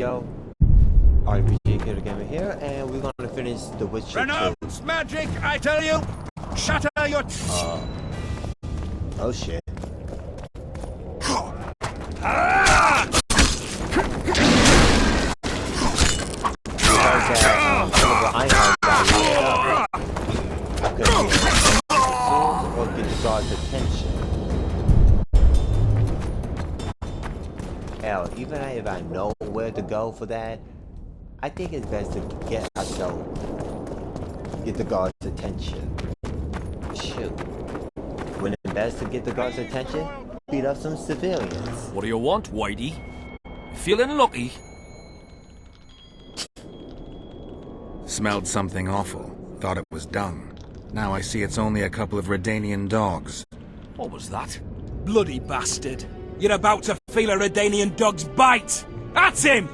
go. RPG Killer Gamer here, and we're gonna finish The Witcher 2. Renounce magic, I tell you! Shatter your... Oh shit. Or get the guard's attention. Hell, even if I know where to go for that, I think it's best to get the guard's attention. Shoot. When it's best to get the guard's attention, beat up some civilians. What do you want, Whitey? Feeling lucky? Smelled something awful. Thought it was dung. Now I see it's only a couple of Redanian dogs. What was that? Bloody bastard! You're about to feel a Redanian dog's bite! That's him!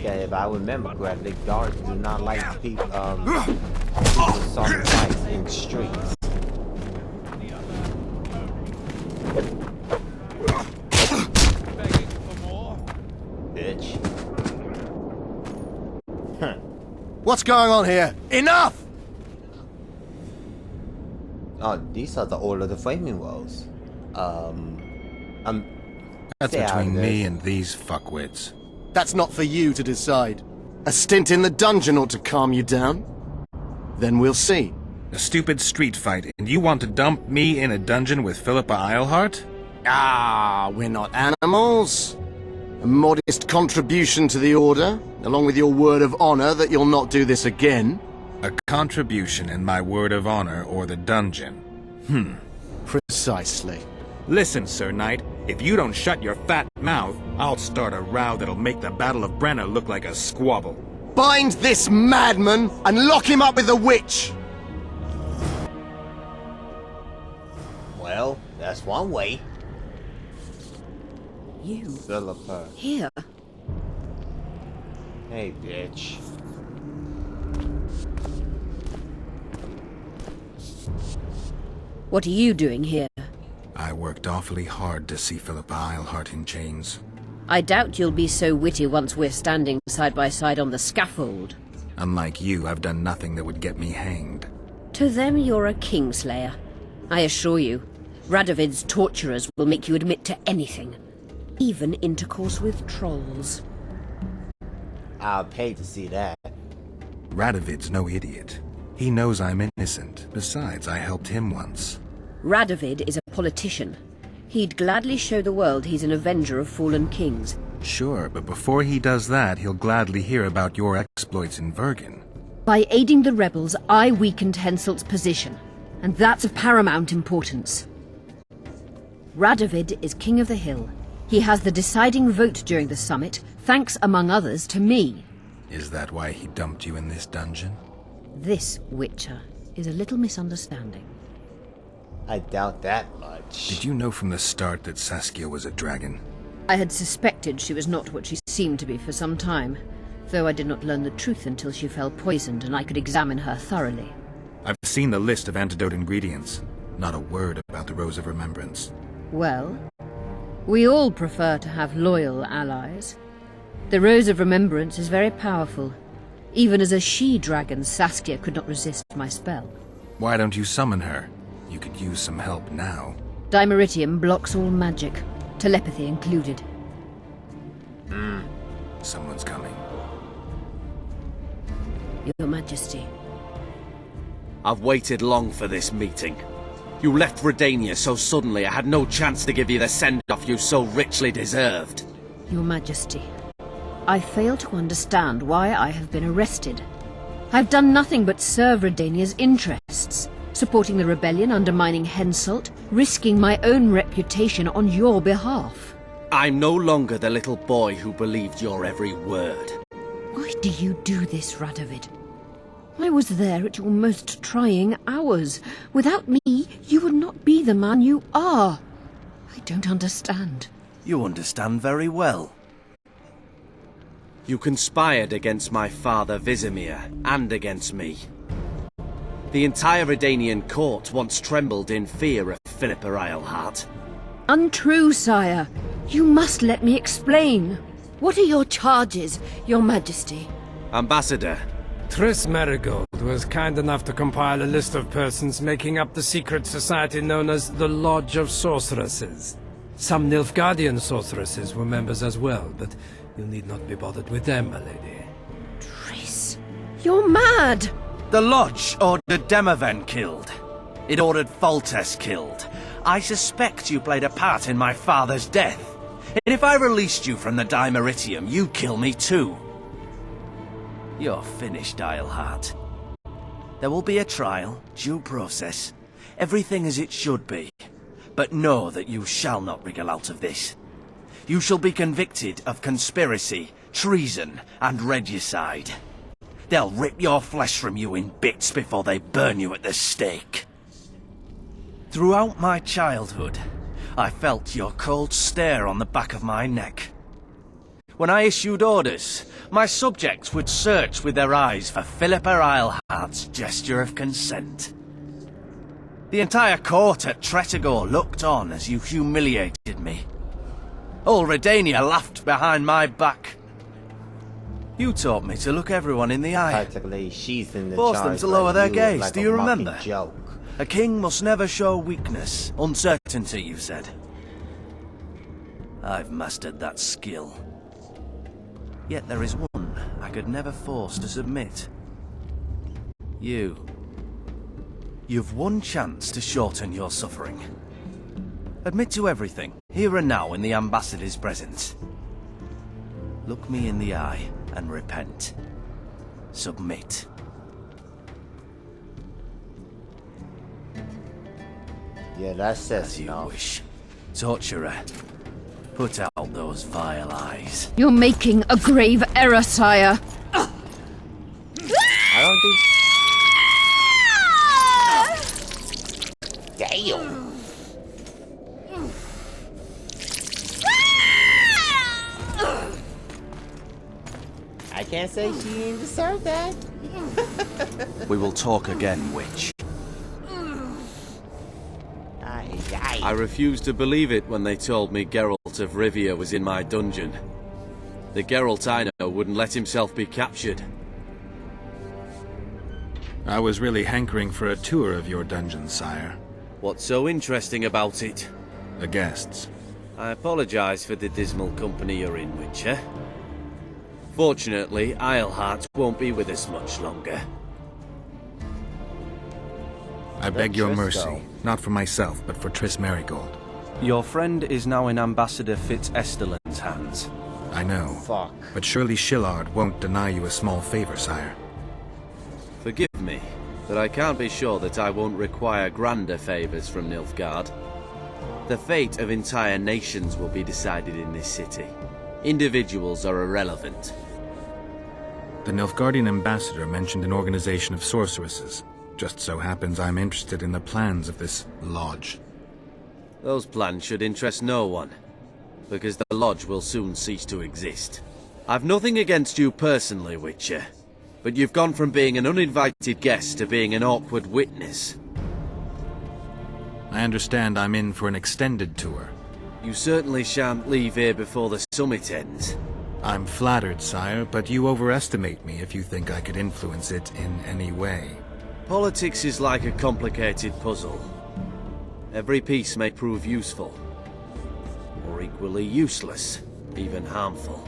Yeah, if I remember correctly, guards do not like people, assault fights in the streets. Bitch. What's going on here? Enough! Oh, these are the Order of the Flaming Rose. That's stay out of between this. me and these fuckwits. That's not for you to decide. A stint in the dungeon ought to calm you down. Then we'll see. A stupid street fight, and you want to dump me in a dungeon with Philippa Eilhart? Ah, we're not animals. A modest contribution to the Order, along with your word of honor that you'll not do this again. A contribution in my word of honor or the dungeon. Precisely. Listen, Sir Knight, if you don't shut your fat mouth, I'll start a row that'll make the Battle of Brenna look like a squabble. Bind this madman and lock him up with the witch! Well, that's one way. You Philippa. here? Hey, bitch. What are you doing here? I worked awfully hard to see Philippa Eilhart in chains. I doubt you'll be so witty once we're standing side by side on the scaffold. Unlike you, I've done nothing that would get me hanged. To them, you're a kingslayer. I assure you, Radovid's torturers will make you admit to anything. Even intercourse with trolls. I'll pay to see that. Radovid's no idiot. He knows I'm innocent. Besides, I helped him once. Radovid is a politician. He'd gladly show the world he's an avenger of fallen kings. Sure, but before he does that, he'll gladly hear about your exploits in Vergen. By aiding the rebels, I weakened Henselt's position, and that's of paramount importance. Radovid is king of the hill. He has the deciding vote during the summit, thanks, among others, to me. Is that why he dumped you in this dungeon? This, Witcher, is a little misunderstanding. I doubt that much. Did you know from the start that Saskia was a dragon? I had suspected she was not what she seemed to be for some time, though I did not learn the truth until she fell poisoned and I could examine her thoroughly. I've seen the list of antidote ingredients. Not a word about the Rose of Remembrance. Well, we all prefer to have loyal allies. The Rose of Remembrance is very powerful. Even as a she-dragon, Saskia could not resist my spell. Why don't you summon her? You could use some help now. Dimeritium blocks all magic, telepathy included. Someone's coming. Your Majesty. I've waited long for this meeting. You left Redania so suddenly I had no chance to give you the send-off you so richly deserved. Your Majesty, I fail to understand why I have been arrested. I've done nothing but serve Redania's interests, supporting the rebellion, undermining Henselt, risking my own reputation on your behalf. I'm no longer the little boy who believed your every word. Why do you do this, Radovid? I was there at your most trying hours. Without me, you would not be the man you are. I don't understand. You understand very well. You conspired against my father Vizimir, and against me. The entire Redanian court once trembled in fear of Philippa Eilhart. Untrue, sire. You must let me explain. What are your charges, your majesty? Ambassador, Triss Merigold was kind enough to compile a list of persons making up the secret society known as the Lodge of Sorceresses. Some Nilfgaardian sorceresses were members as well, but you need not be bothered with them, my lady. Triss, you're mad! the Lodge ordered Demoven killed. It ordered Foltest killed. I suspect you played a part in my father's death. And if I released you from the Dimeritium, you'd kill me too. You're finished, Eilhart. There will be a trial, due process, everything as it should be. But know that you shall not wriggle out of this. You shall be convicted of conspiracy, treason, and regicide. They'll rip your flesh from you in bits before they burn you at the stake. Throughout my childhood, I felt your cold stare on the back of my neck. When I issued orders, my subjects would search with their eyes for Philippa Eilhart's gesture of consent. The entire court at Tretogor looked on as you humiliated me. All Redania laughed behind my back. You taught me to look everyone in the eye. Practically, she's in the Forced them charge to lower like their you, gaze, like do a you mocking remember? Joke. A king must never show weakness, uncertainty, you said. I've mastered that skill. Yet there is one I could never force to submit. You. You've one chance to shorten your suffering. Admit to everything, here and now in the Ambassador's presence. Look me in the eye and repent. Submit. Yeah, that's As it. you No. wish. Torturer, put out those vile eyes. You're making a grave error, sire. I don't think. Damn. I can't say she didn't deserve that. We will talk again, witch. I refused to believe it when they told me Geralt of Rivia was in my dungeon. The Geralt I know wouldn't let himself be captured. I was really hankering for a tour of your dungeon, sire. What's so interesting about it? The guests. I apologize for the dismal company you're in, Witcher. Fortunately, Eilhart won't be with us much longer. I beg your Triss mercy, go? not for myself, but for Triss Merigold. Your friend is now in Ambassador Fitz-Esterlin's hands. I know, Fuck. but surely Shillard won't deny you a small favor, sire. Forgive me, but I can't be sure that I won't require grander favors from Nilfgaard. The fate of entire nations will be decided in this city. Individuals are irrelevant. The Nilfgaardian ambassador mentioned an organization of sorceresses. Just so happens I'm interested in the plans of this lodge. Those plans should interest no one, because the lodge will soon cease to exist. I've nothing against you personally, Witcher, but you've gone from being an uninvited guest to being an awkward witness. I understand I'm in for an extended tour. You certainly shan't leave here before the summit ends. I'm flattered, sire, but you overestimate me if you think I could influence it in any way. Politics is like a complicated puzzle. Every piece may prove useful, or equally useless, even harmful.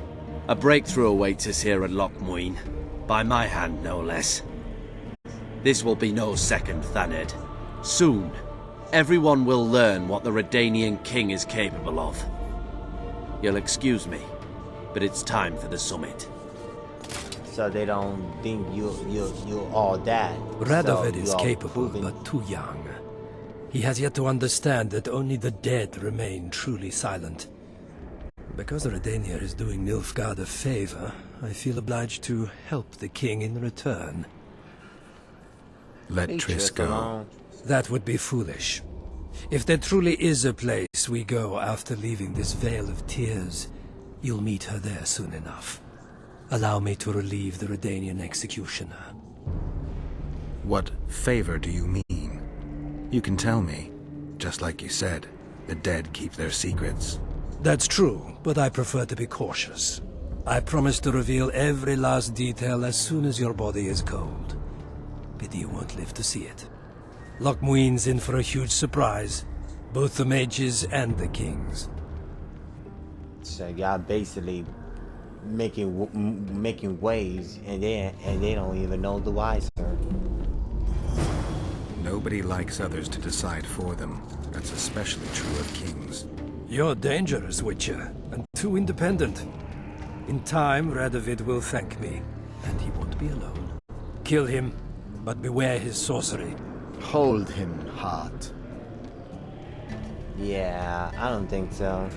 A breakthrough awaits us here at Lochmuin, by my hand no less. This will be no second Thaned. Soon, everyone will learn what the Redanian king is capable of. You'll excuse me, but it's time for the summit. So they don't think you all that. Radovid So is you are capable, proving- but too young. He has yet to understand that only the dead remain truly silent. Because Redania is doing Nilfgaard a favor, I feel obliged to help the king in return. Let Leave Triss Triss go. alone. That would be foolish. If there truly is a place we go after leaving this Vale of Tears, you'll meet her there soon enough. Allow me to relieve the Redanian executioner. What favor do you mean? You can tell me. Just like you said, the dead keep their secrets. That's true, but I prefer to be cautious. I promise to reveal every last detail as soon as your body is cold. Pity you won't live to see it. Loch Muin's in for a huge surprise. Both the mages and the kings. So y'all basically making waves, and they don't even know the wiser. Nobody likes others to decide for them. That's especially true of kings. You're dangerous, Witcher, and too independent. In time, Radovid will thank me, and he won't be alone. Kill him, but beware his sorcery. Hold him, Hart. Yeah, I don't think so.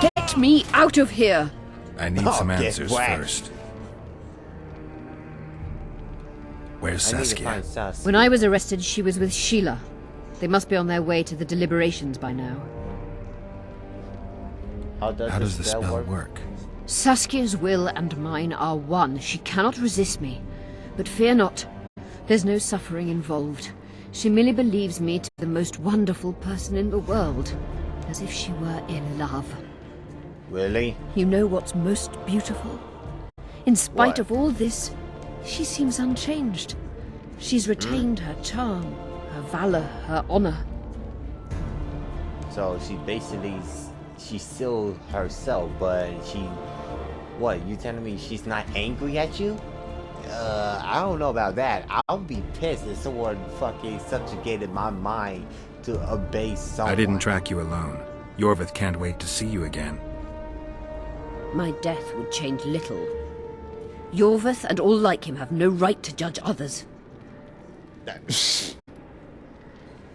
Get me out of here! I need some get answers whacked. first. Where's I need to Saskia? find Saskia. When I was arrested, she was with Sheila. They must be on their way to the deliberations by now. How does the spell work? Saskia's will and mine are one. She cannot resist me. But fear not. There's no suffering involved. She merely believes me to be the most wonderful person in the world. As if she were in love. Really? You know what's most beautiful? In spite What? of all this, she seems unchanged. She's retained her charm, her valor, her honor. So she's still herself, but what, you telling me she's not angry at you? I don't know about that. I'll be pissed if someone fucking subjugated my mind to obey someone. I didn't track you alone. Yorvith can't wait to see you again. My death would change little. Yorvith and all like him have no right to judge others.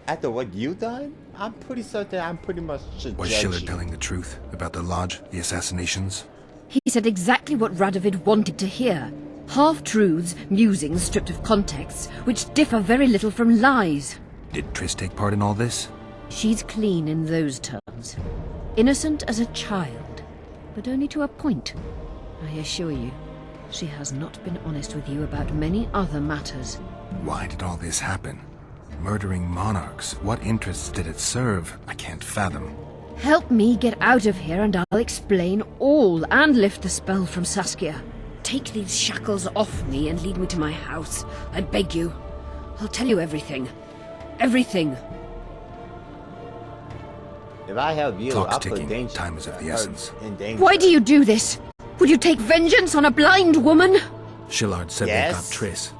After what you done, I'm pretty certain I'm pretty much should Was judge Schiller you. telling the truth about the Lodge, the assassinations? He said exactly what Radovid wanted to hear. Half-truths, musings stripped of context, which differ very little from lies. Did Triss take part in all this? She's clean in those terms. Innocent as a child, but only to a point. I assure you, she has not been honest with you about many other matters. Why did all this happen? Murdering monarchs, what interests did it serve? I can't fathom. Help me get out of here and I'll explain all and lift the spell from Saskia. Take these shackles off me and lead me to my house. I beg you. I'll tell you everything. Everything. If I help you, Clock's I'll put ticking. danger. Time is of the her essence. in danger. Why do you do this? Would you take vengeance on a blind woman? Shillard said Yes? they've got Triss.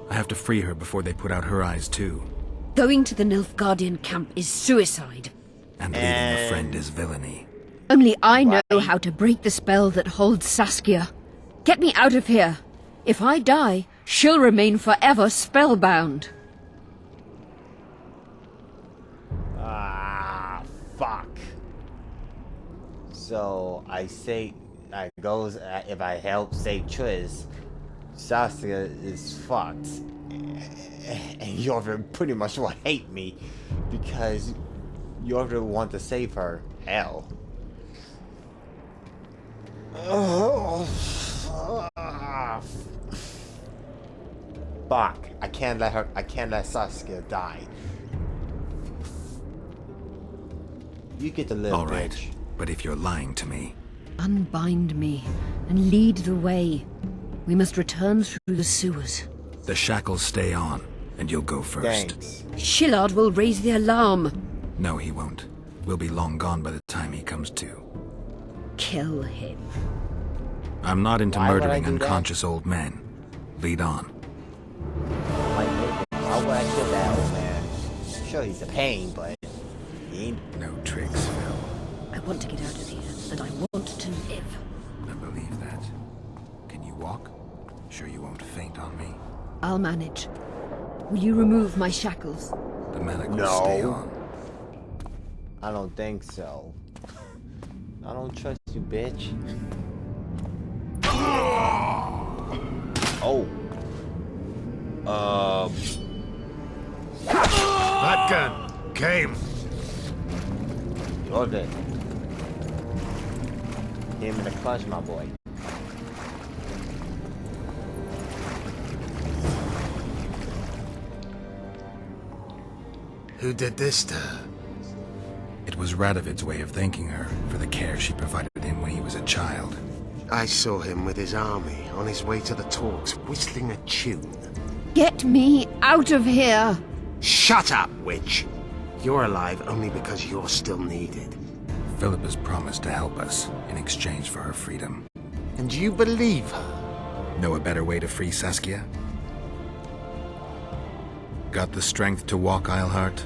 I have to free her before they put out her eyes too. Going to the Nilfgaardian camp is suicide. And leaving a friend is villainy. Only I know how to break the spell that holds Saskia. Get me out of here. If I die, she'll remain forever spellbound. Ah, fuck. So I goes if I help save Triss, Saskia is fucked, and Yorvith pretty much will hate me because Yorvith want to save her. Hell. Fuck! I can't let Saskia die. You get to live, All right, bitch. but if you're lying to me, Unbind me and lead the way. We must return through the sewers. the shackles stay on, and you'll go first. Thanks. Shillard will raise the alarm. No, he won't. We'll be long gone by the time he comes to. Kill him. I'm not into Why would I murdering do that? unconscious old men. Lead on. How would I kill that old man? Sure, he's a pain, but he ain't. No tricks, Phil. I want to get out of here, and I want to live. I believe that. Can you walk? Sure you won't faint on me? I'll manage. Will you remove my shackles? The manacles No. stay on. I don't think so. I don't trust you, bitch. Oh. That gun came. You're good. Hit him in the clutch, my boy. Who did this to her? It was Radovid's way of thanking her for the care she provided him when he was a child. I saw him with his army on his way to the talks, whistling a tune. Get me out of here! Shut up, witch! You're alive only because you're still needed. Philippa's promised to help us in exchange for her freedom. And you believe her? Know a better way to free Saskia? Got the strength to walk, Eilhart?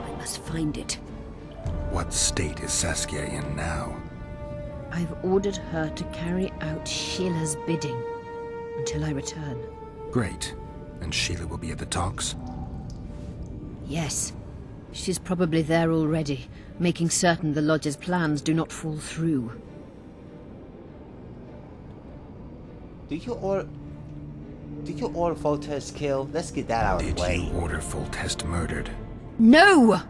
I must find it. What state is Saskia in now? I've ordered her to carry out Sheila's bidding until I return. Great. And Sheila will be at the talks? Yes. She's probably there already, making certain the Lodge's plans do not fall through. Did you order Foltest killed? Let's get that out of Did the way. you order Foltest murdered? No!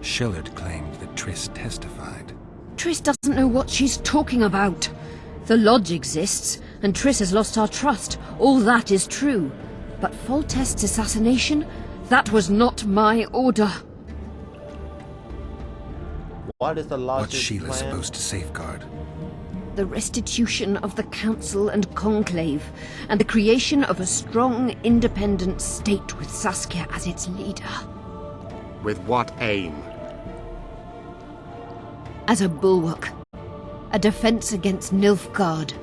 Shillard claimed that Triss testified. Triss doesn't know what she's talking about. The Lodge exists, and Triss has lost our trust. All that is true. But Foltest's assassination? That was not my order. What is the What's logic Sheila plan? supposed to safeguard? The restitution of the Council and Conclave, and the creation of a strong, independent state with Saskia as its leader. With what aim? As a bulwark. A defense against Nilfgaard.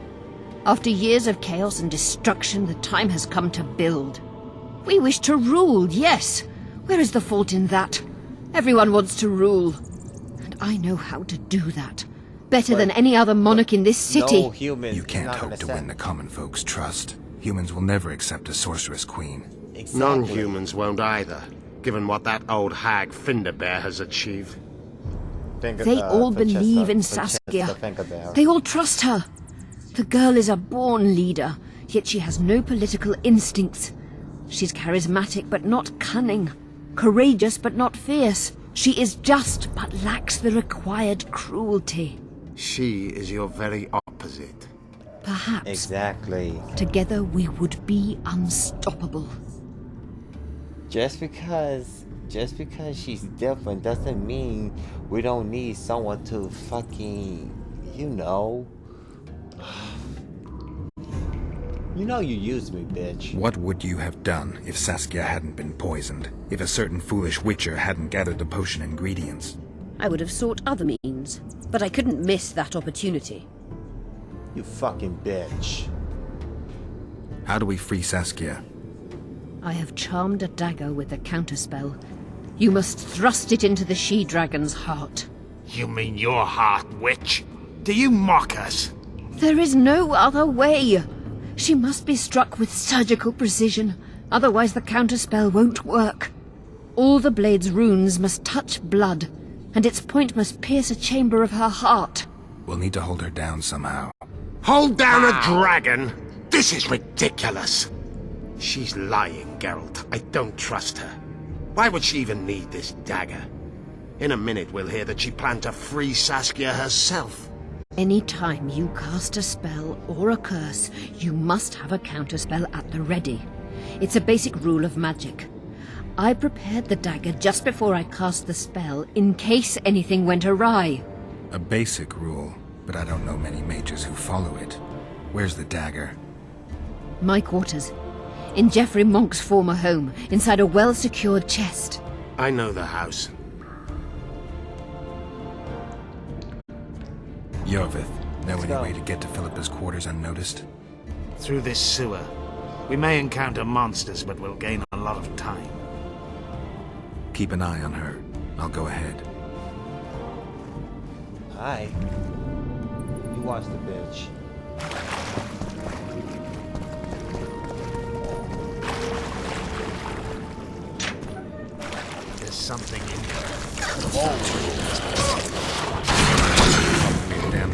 After years of chaos and destruction, the time has come to build. We wish to rule, yes. Where is the fault in that? Everyone wants to rule. And I know how to do that. Better than any other monarch in this city. No human. You is can't not hope gonna to set- win the common folk's trust. Humans will never accept a sorceress queen. Exactly. Non-humans won't either, given what that old hag Finderbear has achieved. They all believe in Saskia. They all trust her. The girl is a born leader, yet she has no political instincts. She's charismatic but not cunning. Courageous but not fierce. She is just but lacks the required cruelty. She is your very opposite. Perhaps Exactly. together we would be unstoppable. Just because she's different doesn't mean we don't need someone to fucking, you know. You know you used me, bitch. What would you have done if Saskia hadn't been poisoned? If a certain foolish witcher hadn't gathered the potion ingredients? I would have sought other means, but I couldn't miss that opportunity. You fucking bitch. How do we free Saskia? I have charmed a dagger with a counterspell. You must thrust it into the she-dragon's heart. You mean your heart, witch? Do you mock us? There is no other way. She must be struck with surgical precision, otherwise the counterspell won't work. All the blade's runes must touch blood, and its point must pierce a chamber of her heart. We'll need to hold her down somehow. Hold down a dragon? This is ridiculous. She's lying, Geralt. I don't trust her. Why would she even need this dagger? In a minute we'll hear that she planned to free Saskia herself. Any time you cast a spell or a curse, you must have a counterspell at the ready. It's a basic rule of magic. I prepared the dagger just before I cast the spell, in case anything went awry. A basic rule, but I don't know many mages who follow it. Where's the dagger? My quarters. In Geoffrey Monk's former home, inside a well-secured chest. I know the house. Yorvith, know Let's any go. way to get to Philippa's quarters unnoticed? Through this sewer. We may encounter monsters, but we'll gain a lot of time. Keep an eye on her. I'll go ahead. Hi. You watch the bitch. There's something in here. Damn.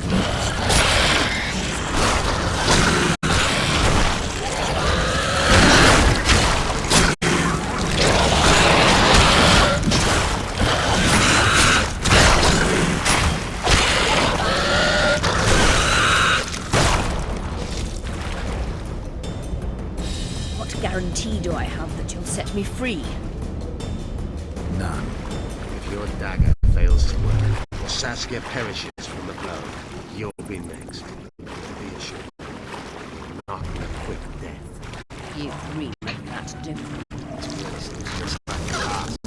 set me free? None. If your dagger fails to work, or Saskia perishes from the blow, you'll be next. Be assured. Not in a quick death. You really make that difference. Just like the last.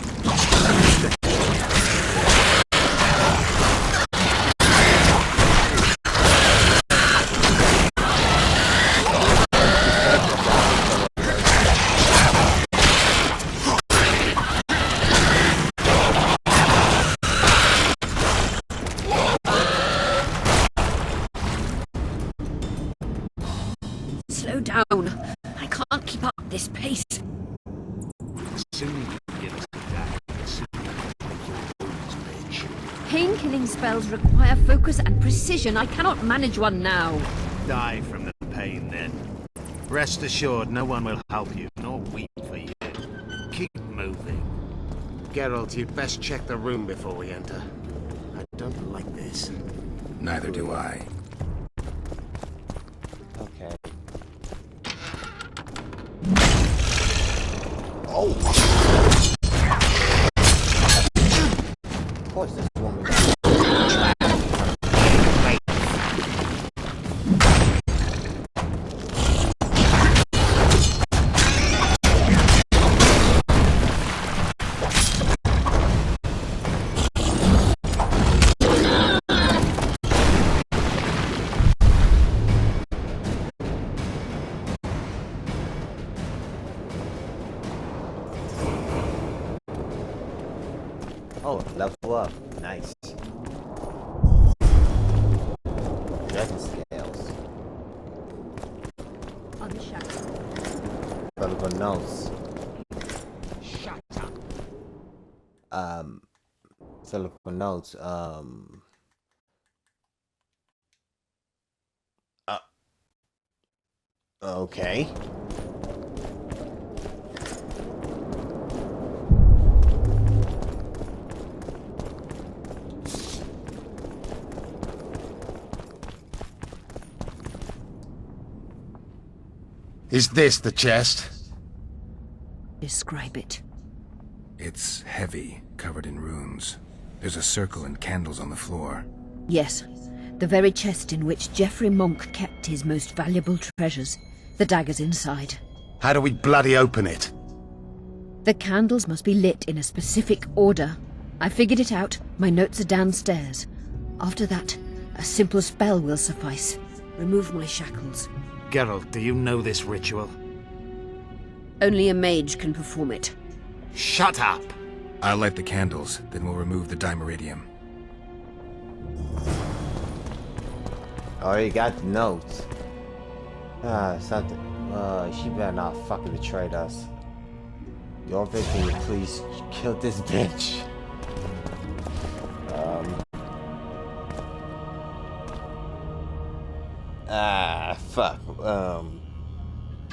Slow down. I can't keep up this pace. Soon you give us the dagger, the sooner you make your wounds, bitch. Pain-killing spells require focus and precision. I cannot manage one now. Die from the pain, then. Rest assured, no one will help you, nor weep for you. Keep moving. Geralt, you'd best check the room before we enter. I don't like this. Neither do I. Okay. Oh! Of course this woman got Oh, level up. Nice. Dragon scales. Unshackle. Valuable notes. Shut up. Valuable notes. Okay. Is this the chest? Describe it. It's heavy, covered in runes. There's a circle and candles on the floor. Yes, the very chest in which Geoffrey Monk kept his most valuable treasures. The dagger's inside. How do we bloody open it? The candles must be lit in a specific order. I figured it out. My notes are downstairs. After that, a simple spell will suffice. Remove my shackles. Geralt, do you know this ritual? Only a mage can perform it. Shut up! I'll light the candles, then we'll remove the dimeridium. Already got the notes. Something. She better not fucking betray us. Yorvik, can you please kill this bitch? Fuck.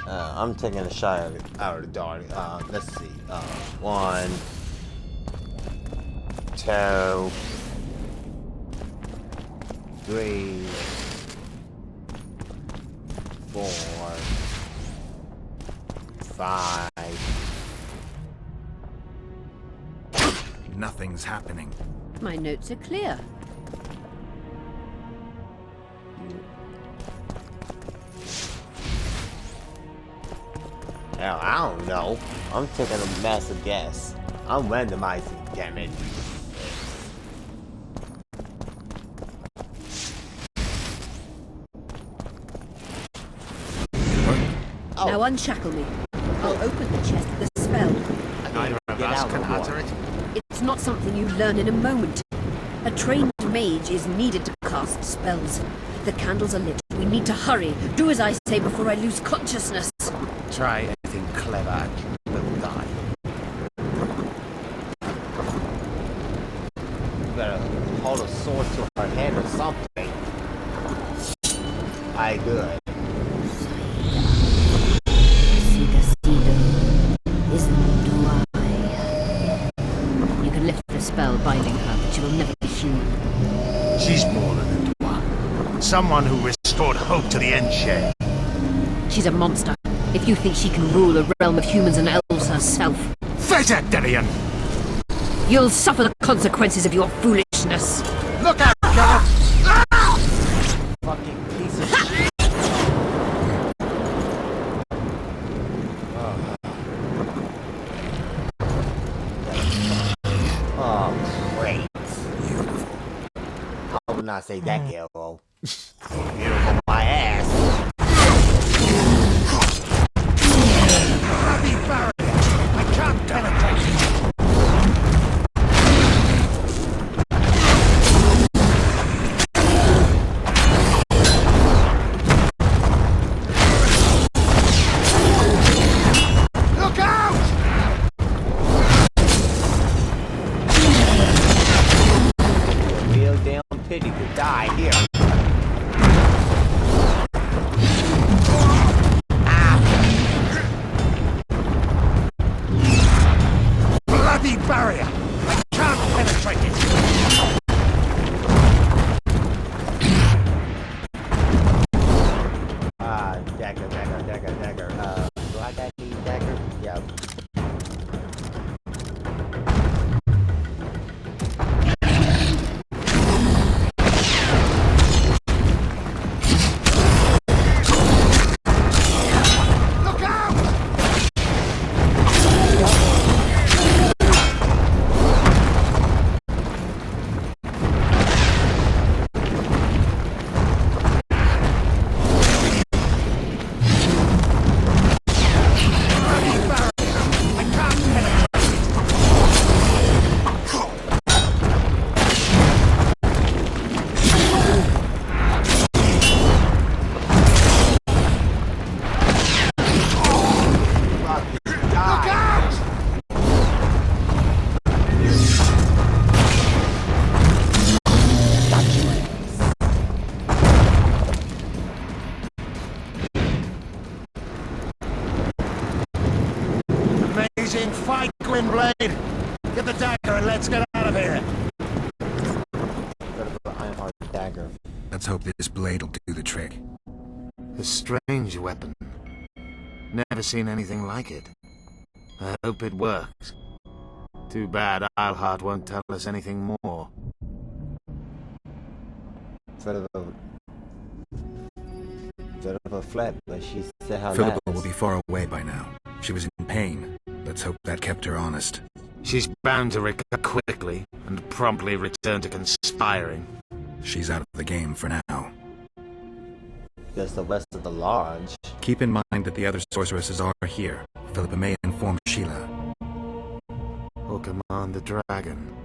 I'm taking a shot out of the dark. Let's see. 1, 2, 3, 4, 5. Nothing's happening. My notes are clear. Hell, I don't know. I'm taking a massive guess. I'm randomizing, damn it. Oh. Now unshackle me. I'll open the chest with a spell. Neither of Get us out can of the utter it. It's not something you learn in a moment. A trained mage is needed to cast spells. The candles are lit. We need to hurry. Do as I say before I lose consciousness. Try anything clever and you will die. You better hold a sword to her head or something. Aye, good. You can lift the spell binding her, but she will never be human. She's more than a dwarf. Someone who restored hope to the End Shade. She's a monster. if you think she can rule a realm of humans and elves herself. Face it, Dillion! You'll suffer the consequences of your foolishness. Look out, Geralt! Fucking piece of shit. Oh, great. I would not say that, Geralt. Beautiful, my ass. Bloody barrier! I can't penetrate it! Look out! Real damn pity to die here. Bloody barrier! I can't penetrate it! Dagger. Do I got any dagger? Yeah. Look out! Amazing fight, Gwynblade! Get the dagger and let's get out of here! Got an Ironheart dagger. Let's hope this blade will do the trick. A strange weapon. Never seen anything like it. I hope it works. Too bad Eilhart won't tell us anything more. Bit of a flap, but she said how Philippa nice. will be far away by now. She was in pain. Let's hope that kept her honest. She's bound to recover quickly and promptly return to conspiring. She's out of the game for now. There's the rest of the lodge. Keep in mind that the other sorceresses are here. Philippa may inform Sheila. Or command the dragon.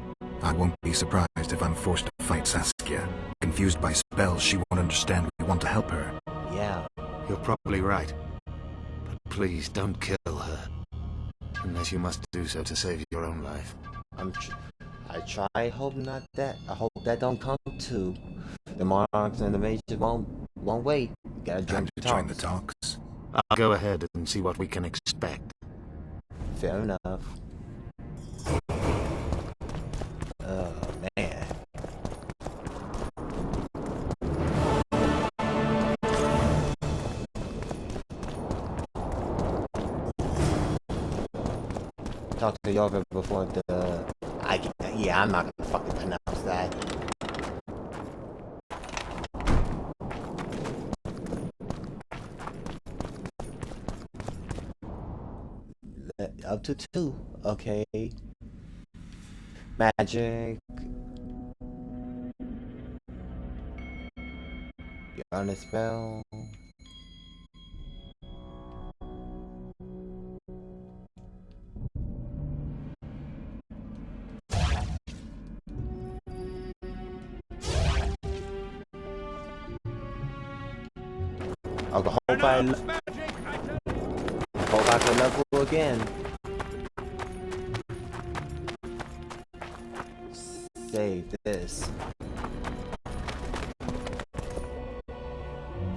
I won't be surprised if I'm forced to fight Saskia. Confused by spells, she won't understand we want to help her. Yeah. You're probably right. But please don't kill her. Unless you must do so to save your own life. I try, hope not that. I hope that don't come to. The monarchs and the mages won't wait. Gotta Time to join the talks. I'll go ahead and see what we can expect. Fair enough. Oh, man. Talked to Yorga before the... yeah, I'm not gonna fucking pronounce that. Up to 2. Okay. Magic. You're on a spell. I hope I can level again. Save this.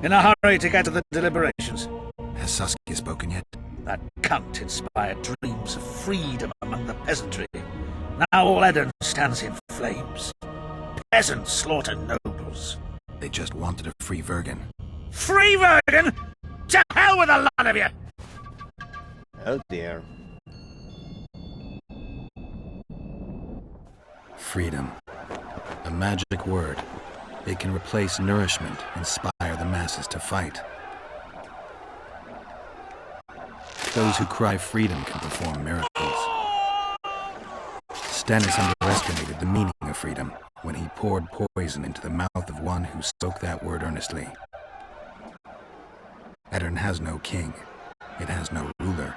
In a hurry to get to the deliberations. Has Saskia spoken yet? That cunt inspired dreams of freedom among the peasantry. Now all Edirne stands in flames. Peasants slaughter nobles. They just wanted to free Vergen. Free Vergen? To hell with the lot of you! Oh dear. Freedom. A magic word. It can replace nourishment, inspire the masses to fight. Those who cry freedom can perform miracles. Stannis underestimated the meaning of freedom when he poured poison into the mouth of one who spoke that word earnestly. Edirn has no king. It has no ruler.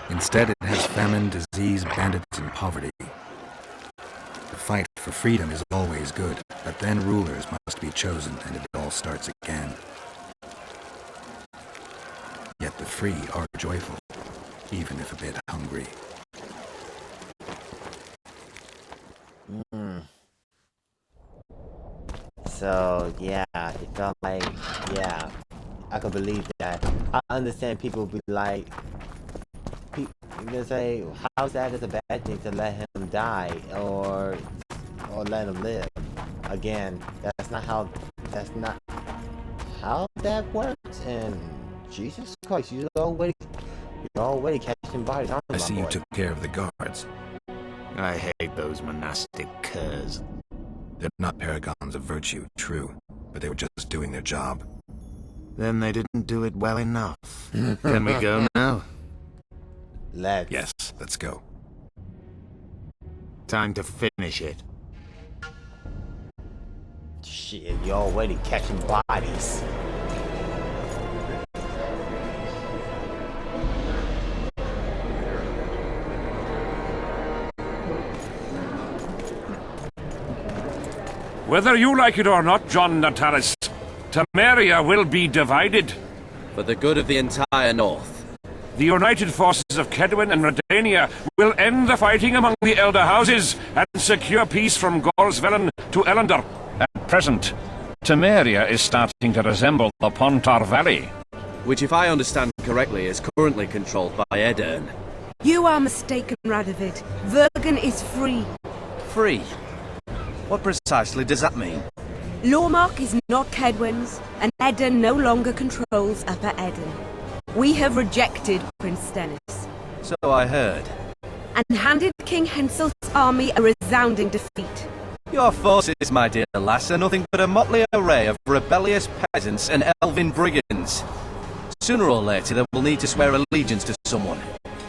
Instead, it has famine, disease, bandits, and poverty. The fight for freedom is always good, but then rulers must be chosen and it all starts again. Yet the free are joyful, even if a bit hungry. So, yeah, it felt like, yeah, I could believe that. I understand people be like, you can say, how's that is a bad thing to let him die or let him live? Again, that's not how that works. And Jesus Christ, you're already catching bodies, aren't you, I see my you boy? took care of the guards. I hate those monastic curs. They're not paragons of virtue, true, but they were just doing their job. Then they didn't do it well enough. Can we go now? Let's. Yes, let's go. Time to finish it. Shit, you're already catching bodies. Whether you like it or not, Jon Natalis, Temeria will be divided. For the good of the entire North. The united forces of Kedwen and Redania will end the fighting among the Elder Houses and secure peace from Gorsvelen to Elendor. At present, Temeria is starting to resemble the Pontar Valley. Which, if I understand correctly, is currently controlled by Edirn. You are mistaken, Radovid. Vergen is free. Free? What precisely does that mean? Lormark is not Kedwen's, and Edirn no longer controls Upper Edirn. We have rejected Prince Stennis. So I heard. And handed King Henselt's army a resounding defeat. Your forces, my dear lass, are nothing but a motley array of rebellious peasants and elven brigands. Sooner or later they will need to swear allegiance to someone,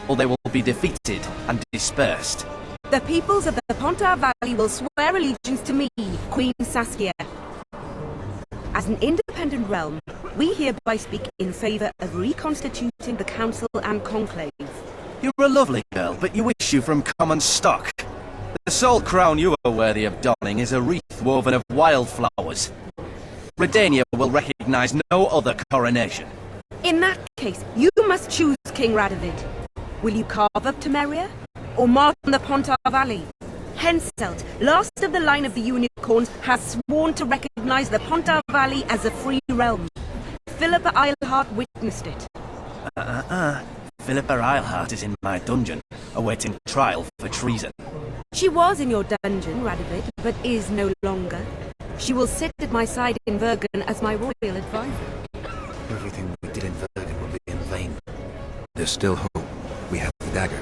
or they will be defeated and dispersed. The peoples of the Pontar Valley will swear allegiance to me, Queen Saskia. As an independent realm, we hereby speak in favor of reconstituting the Council and Conclave. You're a lovely girl, but you issue from common stock. The sole crown you are worthy of donning is a wreath woven of wildflowers. Redania will recognize no other coronation. In that case, you must choose King Radovid. Will you carve up Temeria, or march on the Pontar Valley? Henselt, last of the line of the Unicorns, has sworn to recognize the Pontar Valley as a free realm. Philippa Eilhart witnessed it. Philippa Eilhart is in my dungeon, awaiting trial for treason. She was in your dungeon, Radovid, but is no longer. She will sit at my side in Vergen as my royal advisor. Everything we did in Vergen will be in vain. There's still hope. We have the dagger.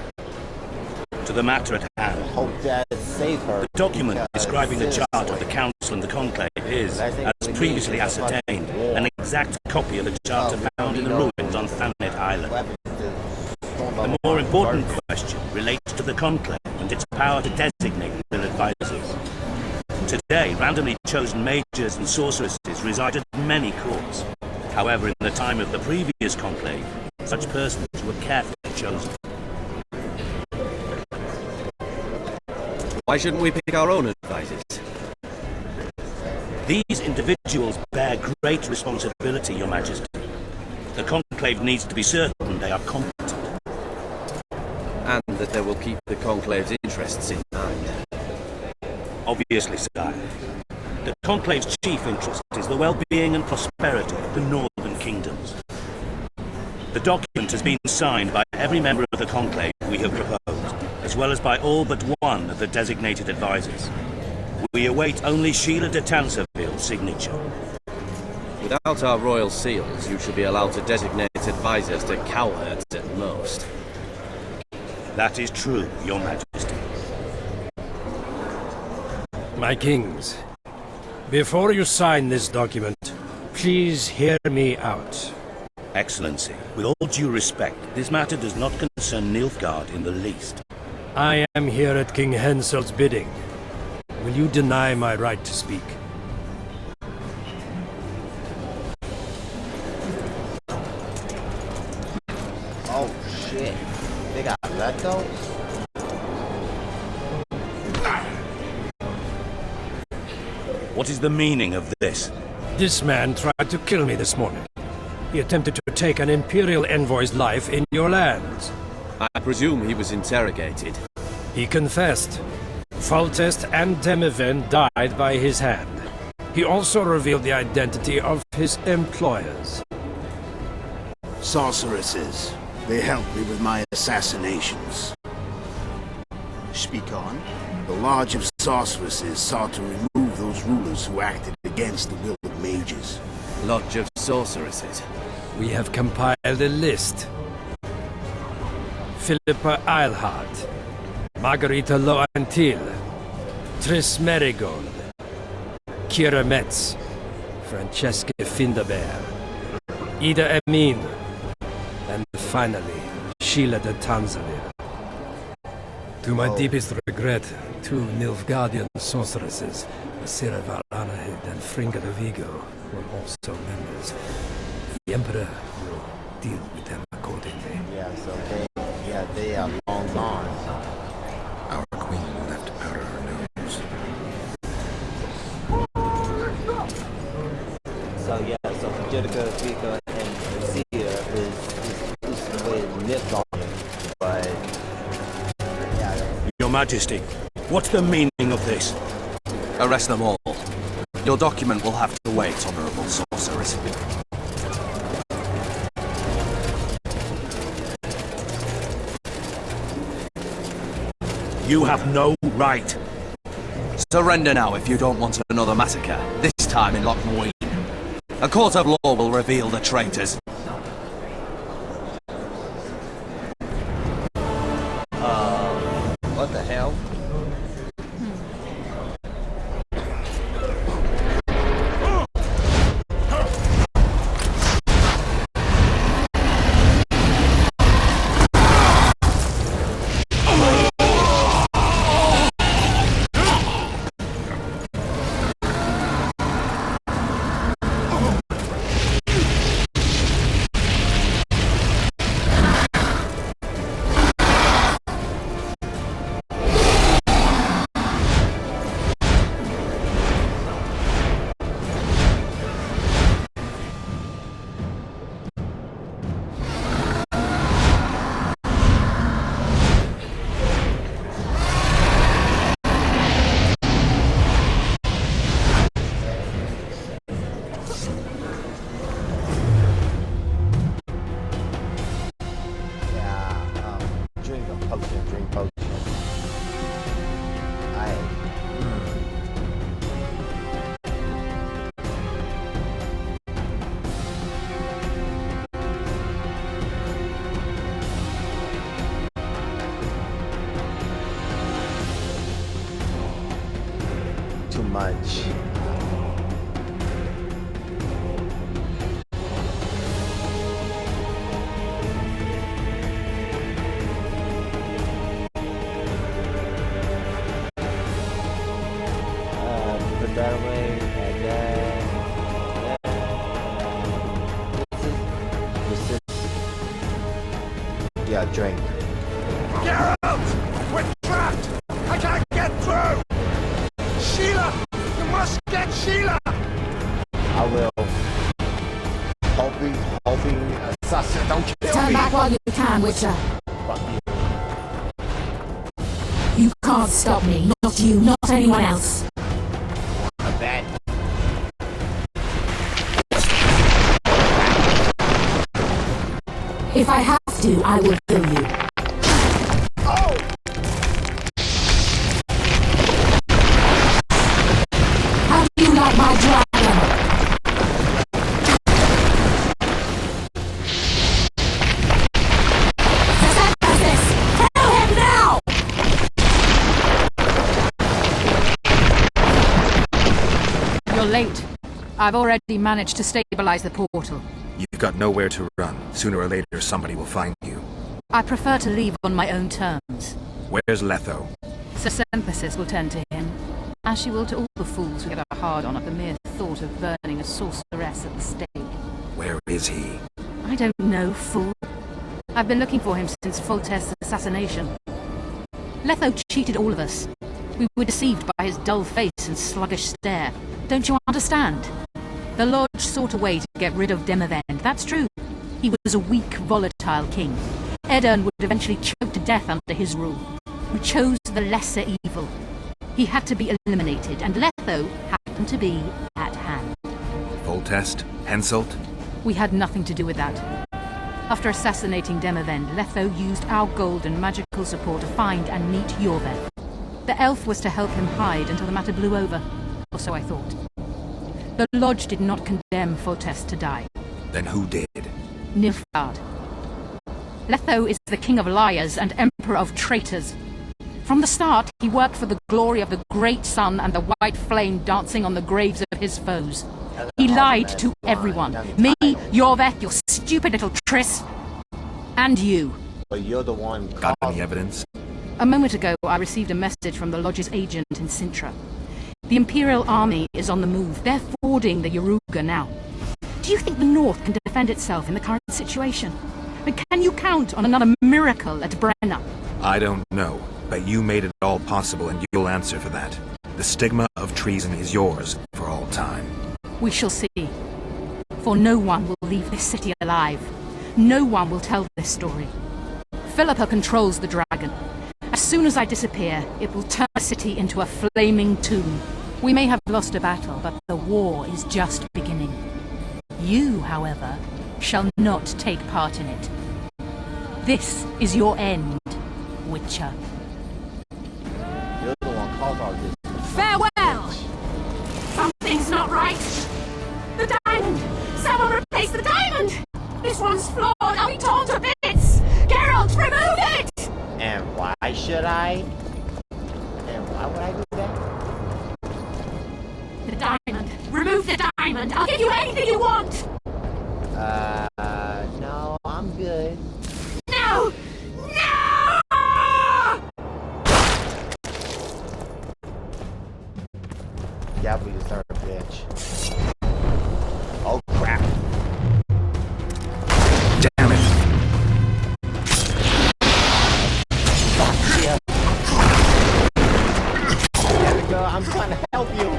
To the matter at hand. Hope that save her. The document describing the chart of the Council and the Conclave is, as previously ascertained, an exact copy of the charter found in the ruins on Thanet Island. The more important question relates to the Conclave and its power to designate their advisors. Today, randomly chosen mages and sorceresses resided in many courts. However, in the time of the previous Conclave, such persons were carefully chosen. Why shouldn't we pick our own advisors? These individuals bear great responsibility, Your Majesty. The Conclave needs to be certain they are competent. And that they will keep the Conclave's interests in mind. Obviously, sire. The Conclave's chief interest is the well-being and prosperity of the northern kingdoms. The document has been signed by every member of the Conclave we have proposed, as well as by all but one of the designated advisors. We await only Sheila de Tanserville's signature. Without our royal seals, you should be allowed to designate advisors to cowherds at most. That is true, Your Majesty. My kings, before you sign this document, please hear me out. Excellency, with all due respect, this matter does not concern Nilfgaard in the least. I am here at King Henselt's bidding. Will you deny my right to speak? Oh shit. They got Leto? What is the meaning of this? This man tried to kill me this morning. He attempted to take an Imperial envoy's life in your lands. I presume he was interrogated. He confessed. Foltest and Demiven died by his hand. He also revealed the identity of his employers. Sorceresses. They helped me with my assassinations. Speak on. The Lodge of Sorceresses sought to remove those rulers who acted against the will of mages. Lodge of Sorceresses. We have compiled a list. Philippa Eilhart, Margarita Loantil, Triss Merigold, Kira Metz, Francesca Findabair, Ida Emin, and finally, Sheila de Tanzavir. To my deepest regret, two Nilfgaardian sorceresses, Sira Varanahid and Fringa de Vigo, were also members. The Emperor will deal with them accordingly. Yeah, so they are long gone. Our queen left powder her nose. So yeah, so Judica, Vika, and Sia is the way it lived on it. But yeah. Your Majesty, what's the meaning of this? Arrest them all. Your document will have to wait, Honorable Sorceress. You have no right. Surrender now if you don't want another massacre, this time in Lochmoine. A court of law will reveal the traitors. What the hell? Drink potion. Too much. Put that away, add that. Yeah, drink. Geralt! We're trapped! I can't get through! Sheila! You must get Sheila! I will. Hoping, assassin, don't kill Turn me! back while you can, Witcher. Fuck you. You can't stop me. Not you, not anyone else. A bat. If I have to, I will kill you. How do you like my dragon? You're late. I've already managed to stabilize the portal. You've got nowhere to run. Sooner or later, somebody will find you. I prefer to leave on my own terms. Where's Letho? Sir Emphasis will tend to him, as she will to all the fools who get a hard-on at the mere thought of burning a sorceress at the stake. Where is he? I don't know, fool. I've been looking for him since Foltest's assassination. Letho cheated all of us. We were deceived by his dull face and sluggish stare. Don't you understand? The Lodge sought a way to get rid of Demavend, that's true. He was a weak, volatile king. Edirn would eventually choke to death under his rule. We chose the lesser evil. He had to be eliminated, and Letho happened to be at hand. Foltest? Henselt? We had nothing to do with that. After assassinating Demavend, Letho used our gold and magical support to find and meet Yorveth. The elf was to help him hide until the matter blew over, or so I thought. The Lodge did not condemn Foltest to die. Then who did? Nilfgaard. Letho is the king of liars and emperor of traitors. From the start, he worked for the glory of the great sun and the white flame dancing on the graves of his foes. He lied to everyone. Me, Yorveth, your stupid little Triss, and you. But you're the one. Got any evidence? A moment ago, I received a message from the Lodge's agent in Sintra. The Imperial Army is on the move. They're fording the Yaruga now. Do you think the North can defend itself in the current situation? And can you count on another miracle at Brenna? I don't know, but you made it all possible and you'll answer for that. The stigma of treason is yours for all time. We shall see. For no one will leave this city alive. No one will tell this story. Philippa controls the dragon. As soon as I disappear, it will turn the city into a flaming tomb. We may have lost a battle, but the war is just beginning. You, however, shall not take part in it. This is your end, Witcher. You're the one caused all this. Farewell! Something's not right! The diamond! Someone replace the diamond! This one's flawed! I'll be torn to bits! Geralt, remove it! And why should I? And why would I do that? The diamond! Remove the diamond! I'll give you anything you want! No, I'm good. No! No! Yeah, we deserve a bitch. Oh crap. Damn it. Fuck yeah. There we go, I'm trying to help you.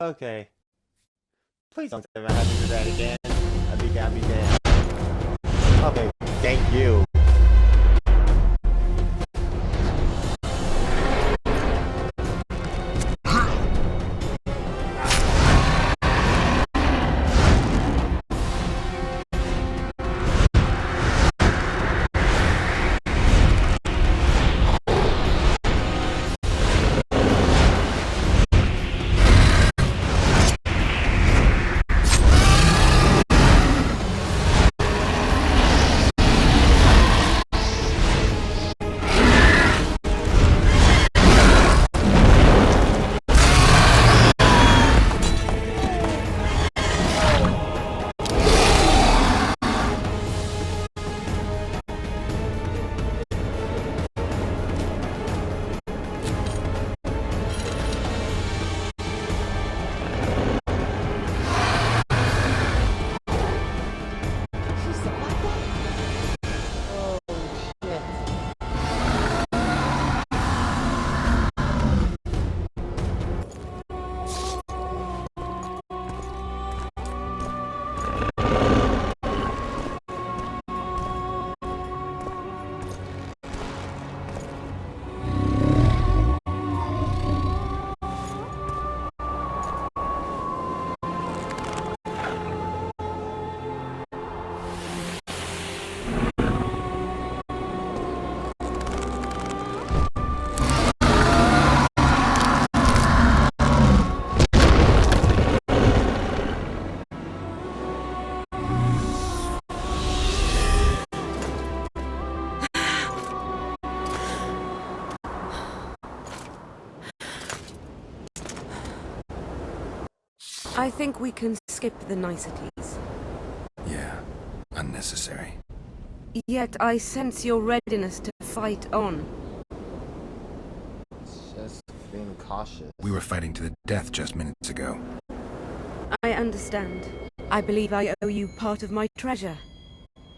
Okay. Please don't ever have to do that again. I'll be damned. Okay, thank you. I think we can skip the niceties. Yeah, unnecessary. Yet I sense your readiness to fight on. Just being cautious. We were fighting to the death just minutes ago. I understand. I believe I owe you part of my treasure.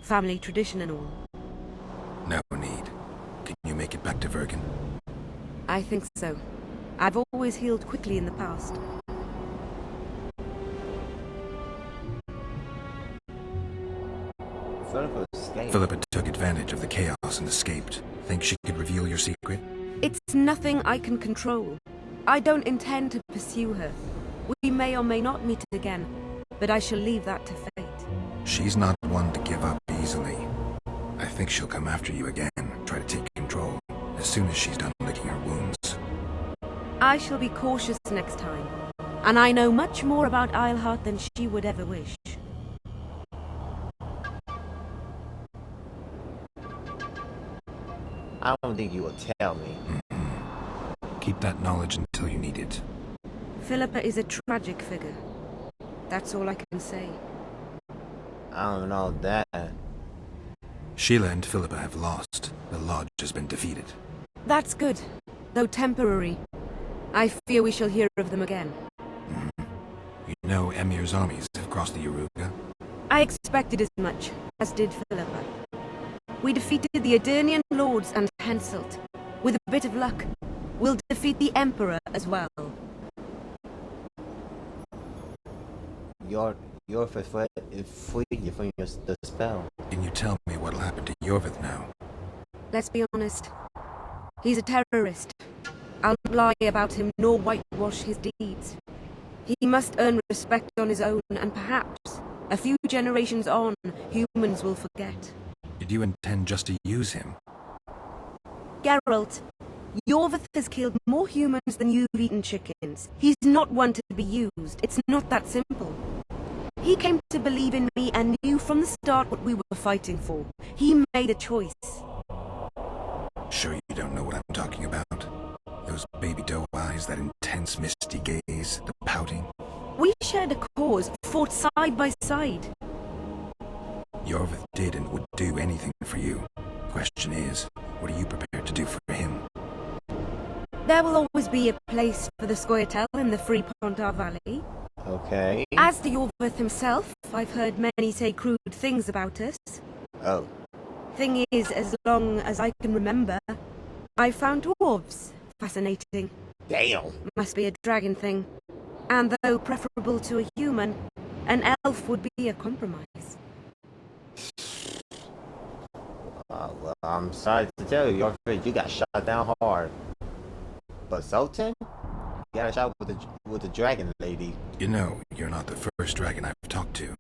Family tradition and all. No need. Can you make it back to Vergen? I think so. I've always healed quickly in the past. Philippa took advantage of the chaos and escaped. Think she could reveal your secret? It's nothing I can control. I don't intend to pursue her. We may or may not meet again, but I shall leave that to fate. She's not one to give up easily. I think she'll come after you again, try to take control, as soon as she's done licking her wounds. I shall be cautious next time, and I know much more about Eilhart than she would ever wish. I don't think you will tell me. Keep that knowledge until you need it. Philippa is a tragic figure. That's all I can say. I don't know that. Sheila and Philippa have lost. The Lodge has been defeated. That's good, though temporary. I fear we shall hear of them again. You know Emir's armies have crossed the Yaruga? I expected as much, as did Philippa. We defeated the Aedirnian lords and Henselt. With a bit of luck, we'll defeat the Emperor as well. Your foot is free from the spell. Can you tell me what'll happen to Yorvith now? Let's be honest. He's a terrorist. I'll not lie about him nor whitewash his deeds. He must earn respect on his own, and perhaps, a few generations on, humans will forget. Did you intend just to use him? Geralt, Yorvith has killed more humans than you've eaten chickens. He's not one to be used. It's not that simple. He came to believe in me and knew from the start what we were fighting for. He made a choice. Sure you don't know what I'm talking about? Those baby doe eyes, that intense misty gaze, the pouting. We shared a cause, fought side by side. Yorvith did and would do anything for you. Question is, what are you prepared to do for him? There will always be a place for the Scoia'tael in the Free Pontar Valley. Okay. As to Yorvith himself, I've heard many say crude things about us. Oh. Thing is, as long as I can remember, I found dwarves fascinating. Damn. Must be a dragon thing. And though preferable to a human, an elf would be a compromise. Well, I'm sorry to tell you, Yorkford, you got shot down hard. But Sultan? You got a shot with the dragon lady. You know, you're not the first dragon I've talked to.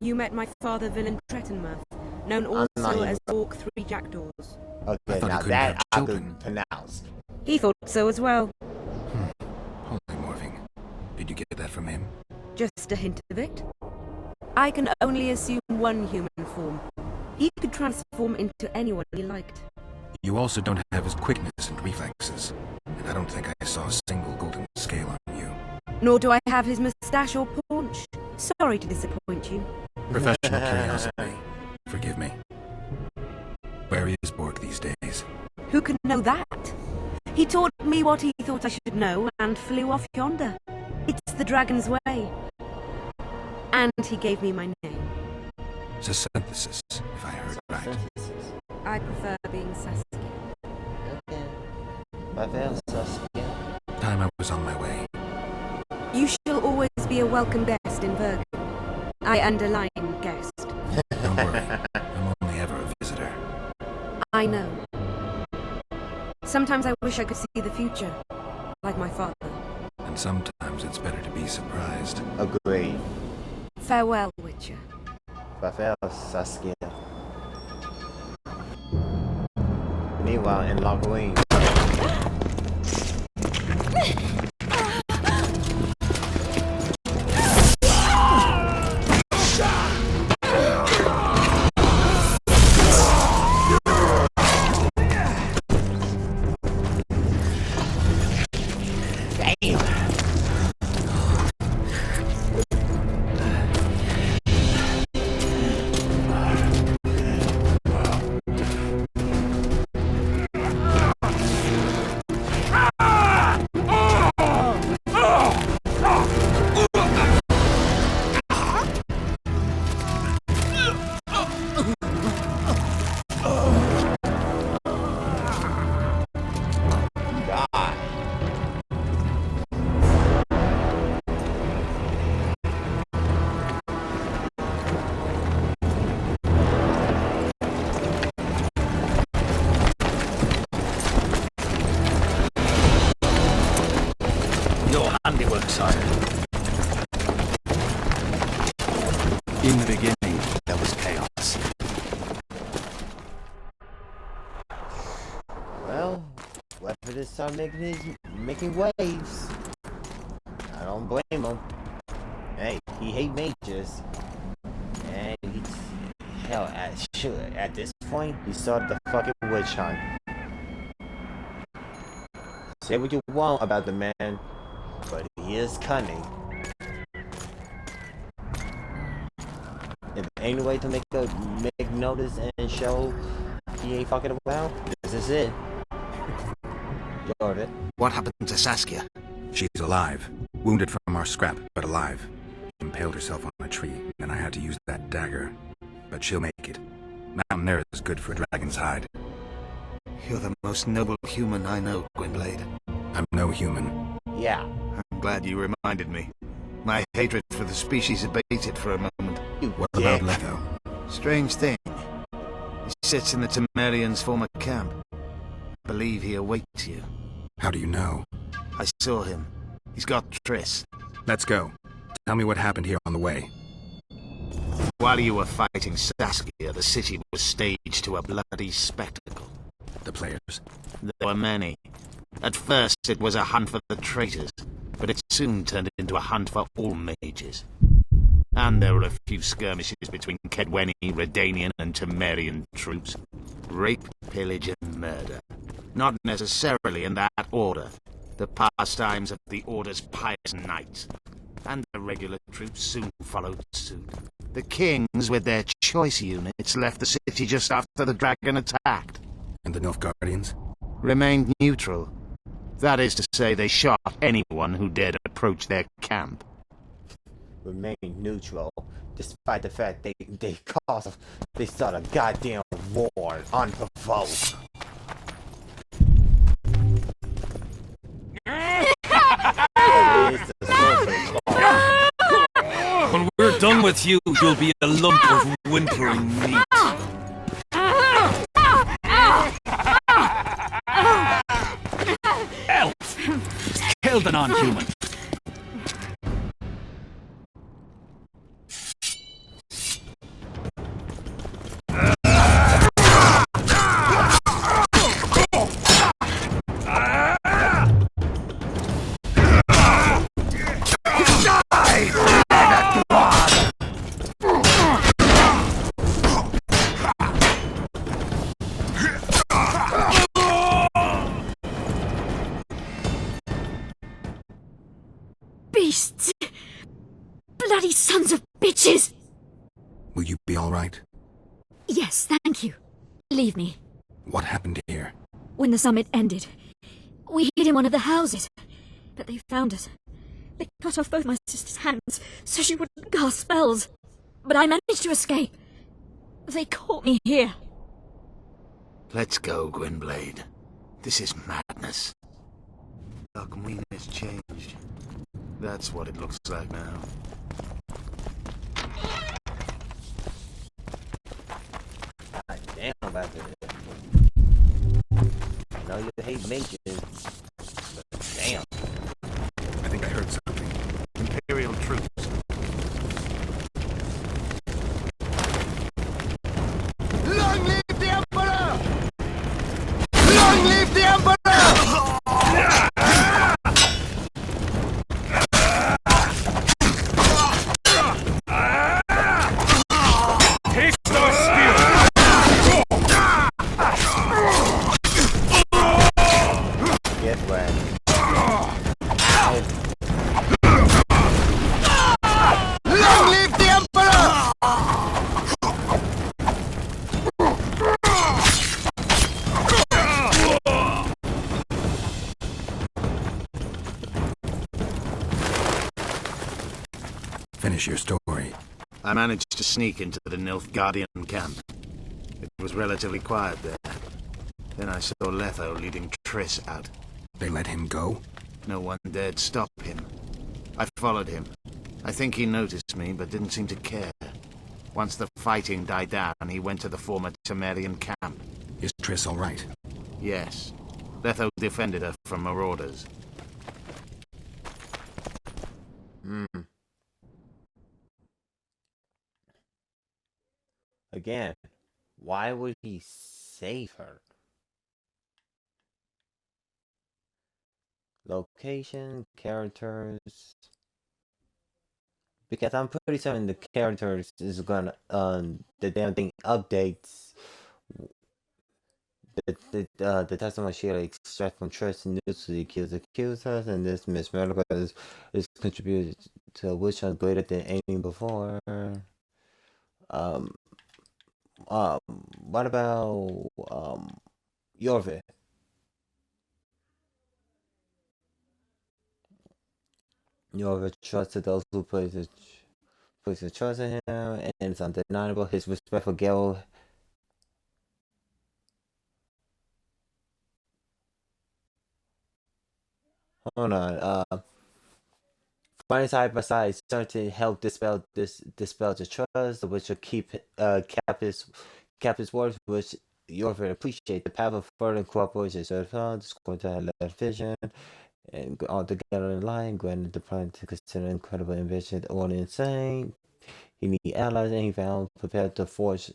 You met my father, Villain Trettenmirth, known also as Orc Three Jackdaws. Okay, now that I could pronounce. He thought so as well. Holy Morphing. Did you get that from him? Just a hint of it. I can only assume one human form. He could transform into anyone he liked. You also don't have his quickness and reflexes, and I don't think I saw a single golden scale on you. Nor do I have his moustache or paunch. Sorry to disappoint you. Professional curiosity. Forgive me. Where is Borg these days? Who can know that? He taught me what he thought I should know and flew off yonder. It's the dragon's way. And he gave me my name. Synthesis, if I heard right. I prefer being Saskia. Okay. Well, Saskia. Time I was on my way. You shall always be a welcome guest in Vergen. I underline guest. Don't worry. I'm only ever a visitor. I know. Sometimes I wish I could see the future, like my father. And sometimes it's better to be surprised. Agreed. Farewell, Witcher. Farewell, Saskia. Meanwhile, in Lagouine. Handiwork, sire. In the beginning, there was chaos. Well, Weapon is start making waves. I don't blame him. Hey, he hate mages. And hell, at this point, he started the fucking witch hunt. Say what you want about the man, but he is cunning. If ain't a way to make notice and show he ain't fucking around, this is it. Jordan. What happened to Saskia? She's alive. Wounded from our scrap, but alive. She impaled herself on a tree, and I had to use that dagger. But she'll make it. Mountain air is good for a dragon's hide. You're the most noble human I know, Gwynblade. I'm no human. Yeah. I'm glad you reminded me. My hatred for the species abated for a moment. What about Letho? Strange thing. He sits in the Temerians' former camp. I believe he awaits you. How do you know? I saw him. He's got Triss. Let's go. Tell me what happened here on the way. While you were fighting Saskia, the city was staged to a bloody spectacle. The players? There were many. At first it was a hunt for the traitors, but it soon turned into a hunt for all mages. And there were a few skirmishes between Kaedweni, Redanian and Temerian troops. Rape, pillage and murder. Not necessarily in that order. The pastimes of the Order's pious knights. And the regular troops soon followed suit. The kings, with their choice units, left the city just after the dragon attacked. And the Nilfgaardians? Remained neutral. That is to say, they shot anyone who dared approach their camp. Remain neutral, despite the fact they start a goddamn war unprovoked. with you, you'll be a lump of whimpering meat. Elf! Kill the non-human. Beasts! Bloody sons of bitches! Will you be all right? Yes, thank you. Leave me. What happened here? When the summit ended, we hid in one of the houses, but they found us. They cut off both my sister's hands so she wouldn't cast spells. But I managed to escape. They caught me here. Let's go, Gwynblade. This is madness. Lochmwine has changed. That's what it looks like now. God damn about this. I know you hate mages, but damn. I think I heard something. Imperial troops. Long live the Emperor! Long live the Emperor! Finish your story. I managed to sneak into the Nilfgaardian camp. It was relatively quiet there. Then I saw Letho leading Triss out. They let him go? No one dared stop him. I followed him. I think he noticed me, but didn't seem to care. Once the fighting died down, he went to the former Temerian camp. Is Triss all right? Yes. Letho defended her from marauders. Again, why would he save her? Location, characters. Because I'm pretty certain the characters is gonna the damn thing updates the testimony she extract from trust and news to the accusers, and this Miss Medical is contributed to a witch hunt greater than any before. What about Yorvik? Yorvik trusted those who place their trust in him, and it's undeniable his respect for Geralt. Hold on. Fighting side by side starting to help dispel the trust, which will cap his words, which Yorvik appreciate. The path of further cooperation is going to have less vision, and all together in line. Granted, the plan to consider incredible invention or insane. He need allies, and he found prepared to forge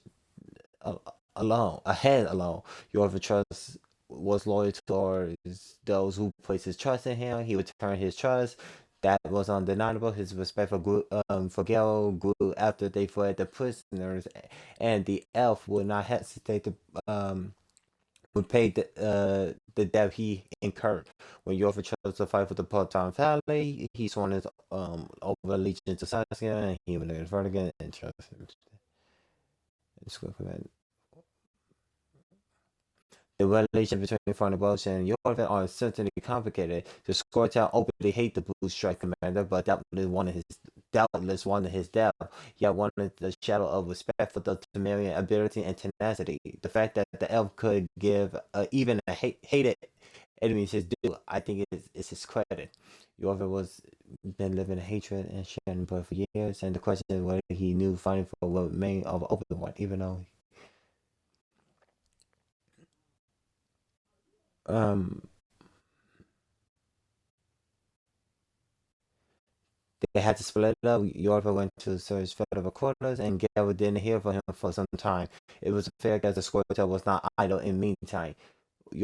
ahead alone. Yorvik trust was loyal towards those who placed his trust in him. He returned his trust. That was undeniable. His respect for Geralt grew after they fled the prisoners, and the elf would not hesitate to repay the debt he incurred. When Yorvik chose to fight for the Poton family, he sworn his over allegiance to Saskia, and he would again and trust him. The relation between Farnabosh and Yorvik are certainly complicated. The Scourge openly hate the Blue Strike Commander, but doubtless wanted his death, yet wanted the shadow of respect for the Temerian ability and tenacity. The fact that the elf could give even a hated enemies his due. I think it's his credit. Yorvin was been living in hatred and sharing blood for years, and the question is whether he knew fighting for what remained of open one, even though they had to split up. Yorvin went to search further quarters, and Geralt didn't hear from him for some time. It was fair that the Squirtle was not idle in the meantime.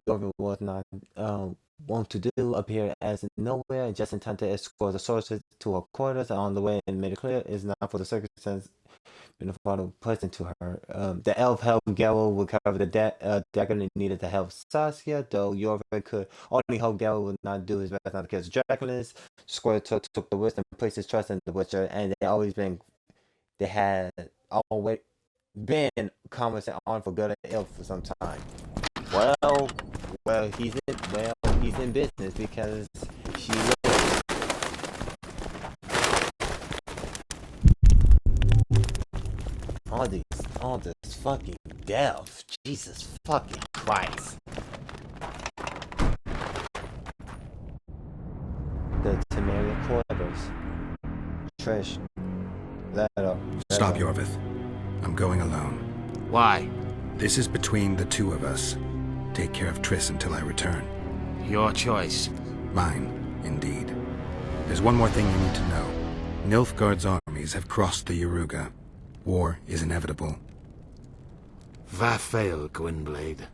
Yorvin was not want to do appear as nowhere just in time to escort the sorceress to her quarters on the way and made it clear is not for the circumstance been a father present to her. The elf helped Geralt recover the dagger needed to help Saskia, though Yorvin could only hope Geralt would not do his best not to kill Draculus. Squirtle took the risk and placed his trust in the Witcher, and they had always been conversing on for good and ill for some time. Well, he's in business because she lives. All this fucking death. Jesus fucking Christ. The Temeria quarters. Trish. Stop, Yorvith. I'm going alone. Why? This is between the two of us. Take care of Triss until I return. Your choice. Mine, indeed. There's one more thing you need to know. Nilfgaard's armies have crossed the Yaruga. War is inevitable. Vafail, Gwynblade.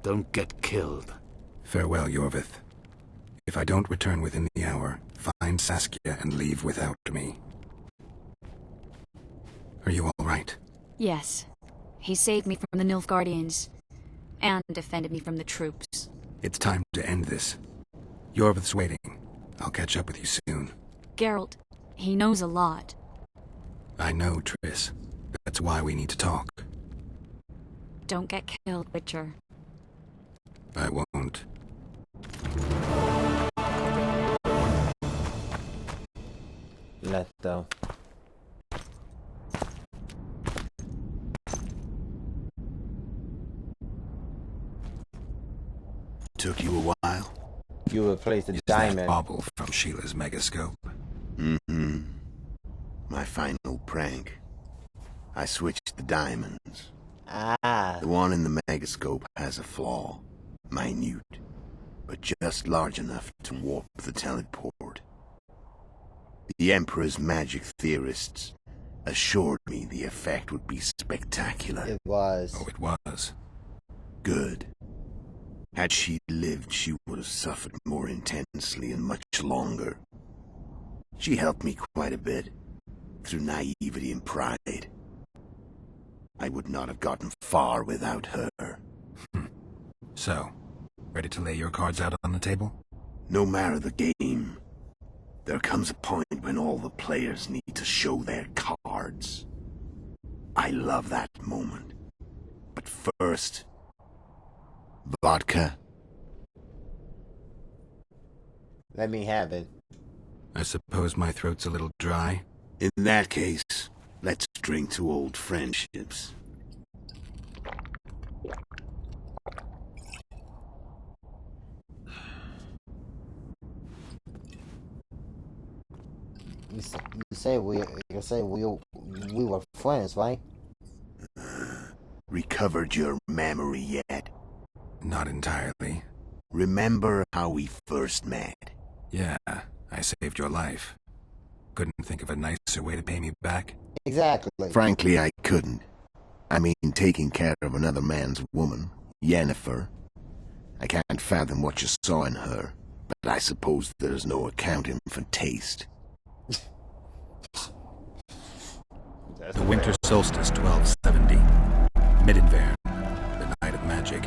Don't get killed. Farewell, Yorvith. If I don't return within the hour, find Saskia and leave without me. Are you all right? Yes. He saved me from the Nilfgaardians, and defended me from the troops. It's time to end this. Yorvith's waiting. I'll catch up with you soon. Geralt, he knows a lot. I know, Triss. That's why we need to talk. Don't get killed, Witcher. I won't. Letto. Took you a while? You replaced the Is diamond. that bauble from Sheila's megascope? Mm-hmm. My final prank. I switched the diamonds. The one in the megascope has a flaw. Minute. But just large enough to warp the teleport. The Emperor's magic theorists assured me the effect would be spectacular. It was. Oh, it was. Good. Had she lived, she would have suffered more intensely and much longer. She helped me quite a bit, through naivety and pride. I would not have gotten far without her. So, ready to lay your cards out on the table? No matter the game, there comes a point when all the players need to show their cards. I love that moment. But first... vodka? Let me have it. I suppose my throat's a little dry. In that case, let's drink to old friendships. You say we were friends, right? Recovered your memory yet? Not entirely. Remember how we first met? Yeah, I saved your life. Couldn't think of a nicer way to pay me back? Exactly. Frankly, I couldn't. I mean, taking care of another man's woman, Yennefer. I can't fathom what you saw in her, but I suppose there's no accounting for taste. The winter solstice, 1270. Middenvern, the night of magic.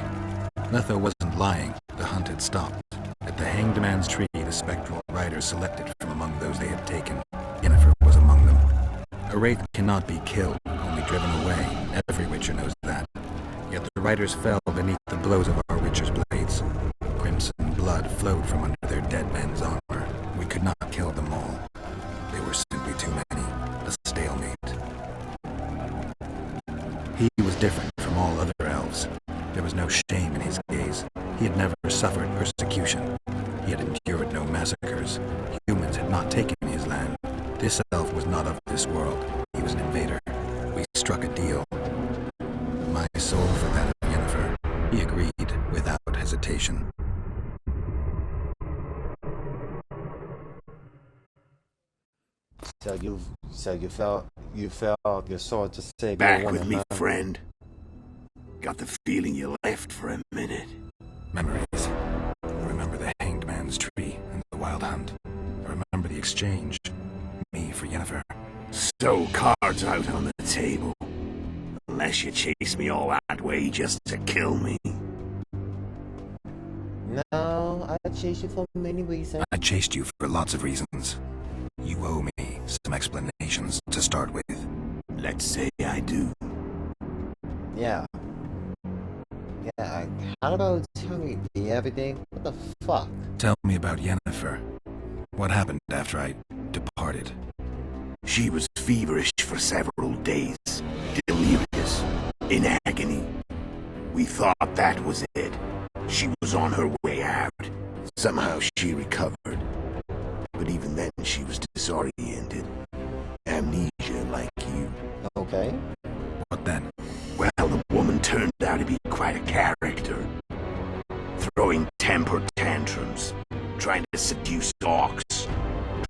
Letho wasn't lying. The hunt had stopped. At the Hanged Man's Tree, the spectral riders selected from among those they had taken. Yennefer was among them. A wraith cannot be killed, only driven away. Every Witcher knows that. Yet the riders fell beneath the blows of our Witcher's blades. Crimson blood flowed from under their dead men's armor. We could not kill them all. They were simply too many. A stalemate. He was different from all other elves. There was no shame in his gaze. He had never suffered massacres. Humans had not taken his land. This elf was not of this world. He was an invader. We struck a deal. My soul for that of Yennefer. He agreed without hesitation. So you felt your sword to save Back your woman, with me, huh? friend. Got the feeling you left for a minute. Memories. I remember the Hanged Man's Tree and the Wild Hunt. I remember the exchange. Me for Yennefer. So cards out on the table. Unless you chase me all that way just to kill me. No, I chased you for many reasons. I chased you for lots of reasons. You owe me some explanations to start with. Let's say I do. Yeah. Yeah, how about tell me everything? What the fuck? Tell me about Yennefer. What happened after I departed? She was feverish for several days. Delirious. In agony. We thought that was it. She was on her way out. Somehow she recovered. But even then she was disoriented. Amnesia like you. Okay. What then? Well, the woman turned out to be quite a character. Throwing temper tantrums. Trying to seduce orcs.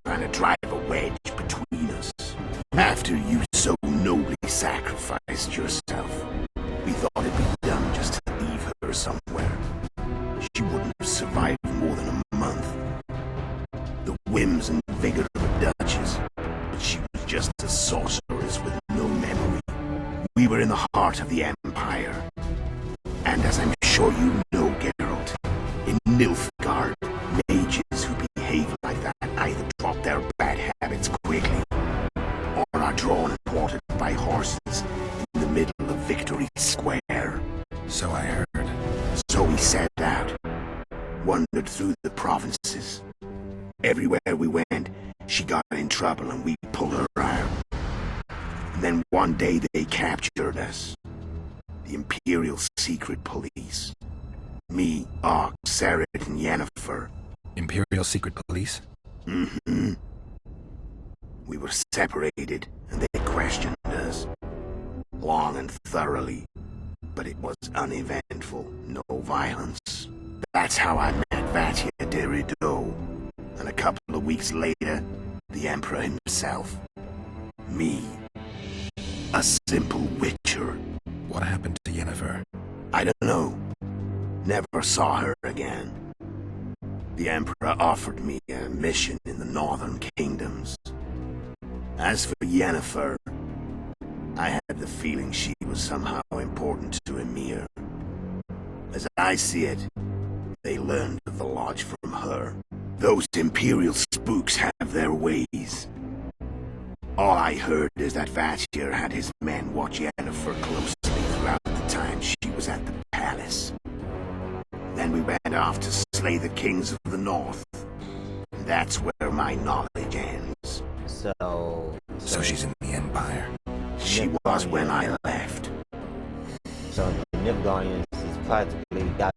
Trying to drive a wedge between us. After you so nobly sacrificed yourself, we thought it'd be dumb just to leave her somewhere. She wouldn't have survived more than a month. The whims and vigor of a duchess, but she was just a sorceress with no memory. We were in the heart of the Empire. And as I'm sure you know, Geralt, in Nilfgaard, mages who behave like that either drop their bad habits quickly, or are drawn and quartered by horses in the middle of Victory Square. So I heard. So we set out, wandered through the provinces. Everywhere we went, she got in trouble and we pulled her out. And then one day they captured us. The Imperial Secret Police. Me, Ark, Serret, and Yennefer. Imperial Secret Police? Mm-hmm. We were separated, and they questioned us. Long and thoroughly. But it was uneventful, no violence. That's how I met Vatia de Rideau. And a couple of weeks later, the Emperor himself. Me. A simple witcher. What happened to Yennefer? I don't know. Never saw her again. The Emperor offered me a mission in the Northern Kingdoms. As for Yennefer, I had the feeling she was somehow important to Emir. As I see it, they learned of the Lodge from her. Those Imperial spooks have their ways. All I heard is that Vatir had his men watch Yennefer closely throughout the time she was at the palace. Then we went off to slay the kings of the north. And that's where my knowledge ends. So she's in the Empire. She was when I left. So the Nilfgaardians is practically got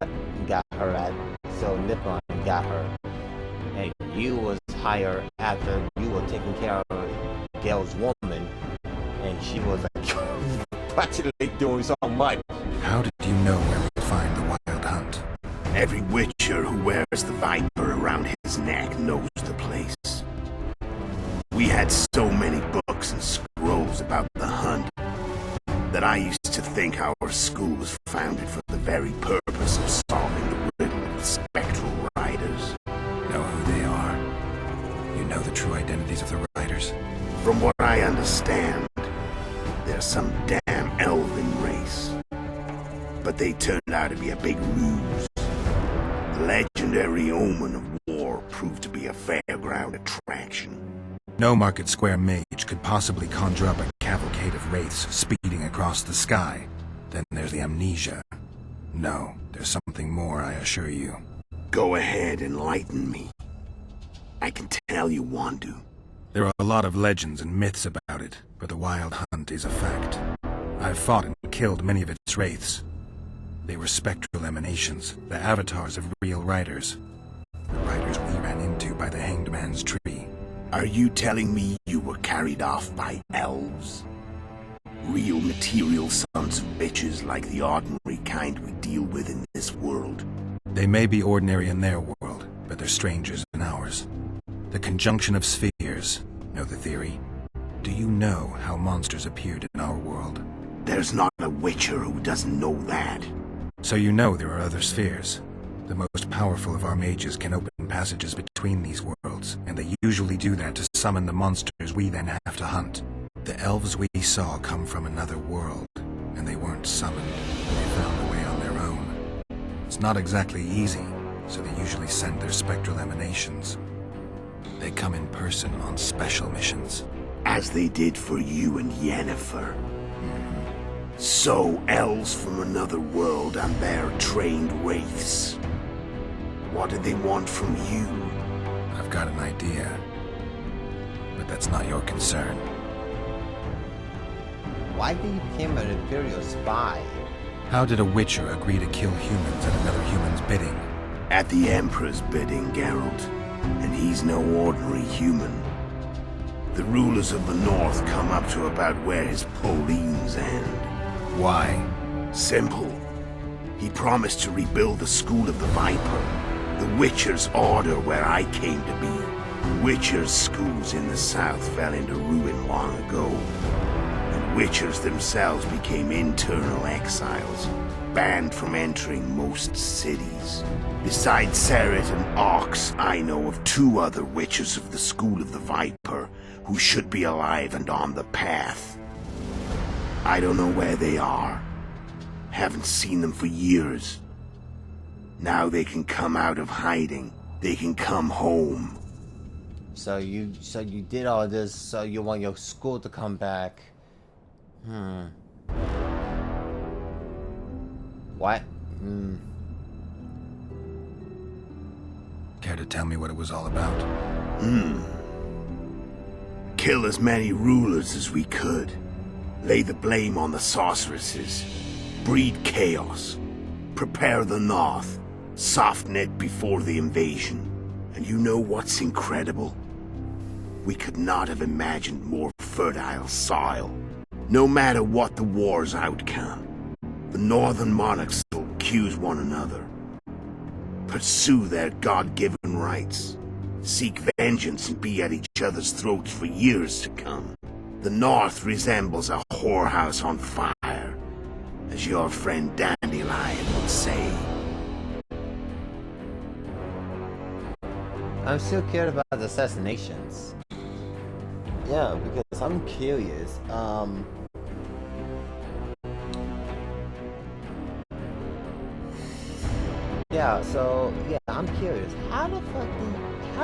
her at. So Nilfgaard got her, and you was hired after you were taking care of Gale's woman, and she was like practically doing so much. How did you know where we'd find the Wild Hunt? Every witcher who wears the viper around his neck knows the place. We had so many books and scrolls about the hunt that I used to think our school was founded for the very purpose of solving the riddle of the spectral riders. Know who they are? You know the true identities of the riders? From what I understand, they're some damn elven race. But they turned out to be a big ruse. The legendary omen of war proved to be a fairground attraction. No Market Square mage could possibly conjure up a cavalcade of wraiths speeding across the sky. Then there's the amnesia. No, there's something more, I assure you. Go ahead, enlighten me. I can tell you want to. There are a lot of legends and myths about it, but the Wild Hunt is a fact. I've fought and killed many of its wraiths. They were spectral emanations, the avatars of real riders. The riders we ran into by the Hangman's Tree. Are you telling me you were carried off by elves? Real material sons of bitches like the ordinary kind we deal with in this world? They may be ordinary in their world, but they're strangers in ours. The conjunction of spheres, know the theory? Do you know how monsters appeared in our world? There's not a witcher who doesn't know that. So you know there are other spheres. The most powerful of our mages can open passages between these worlds, and they usually do that to summon the monsters we then have to hunt. The elves we saw come from another world, and they weren't summoned. They found a way on their own. It's not exactly easy, so they usually send their spectral emanations. They come in person on special missions. As they did for you and Yennefer. So, elves from another world and their trained wraiths. What do they want from you? I've got an idea, but that's not your concern. Why did he become an Imperial spy? How did a Witcher agree to kill humans at another human's bidding? At the Emperor's bidding, Geralt. And he's no ordinary human. The rulers of the North come up to about where his Pauline's end. Why? Simple. He promised to rebuild the School of the Viper, the Witcher's order where I came to be. Witcher's schools in the South fell into ruin long ago, and Witchers themselves became internal exiles, banned from entering most cities. Besides Seret and Ox, I know of 2 other Witchers of the School of the Viper who should be alive and on the path. I don't know where they are. Haven't seen them for years. Now they can come out of hiding. They can come home. So you did all this so you want your school to come back. What? Care to tell me what it was all about? Kill as many rulers as we could. Lay the blame on the sorceresses. Breed chaos. Prepare the North. Soften it before the invasion. And you know what's incredible? We could not have imagined more fertile soil. No matter what the war's outcome, the Northern monarchs will accuse one another. Pursue their God-given rights. Seek vengeance and be at each other's throats for years to come. The North resembles a whorehouse on fire, as your friend Dandelion would say. I'm still curious about the assassinations. Yeah, because I'm curious. Yeah, so yeah, I'm curious. How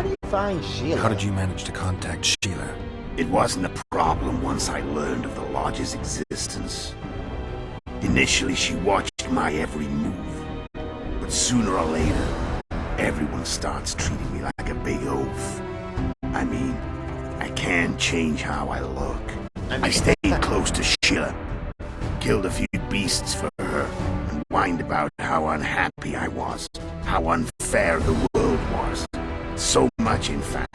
do you find Sheila? How did you manage to contact Sheila? It wasn't a problem once I learned of the Lodge's existence. Initially, she watched my every move. But sooner or later, everyone starts treating me like a big oaf. I mean, I can't change how I look. I stayed close to Sheila. Killed a few beasts for her, and whined about how unhappy I was. How unfair the world was. So much, in fact,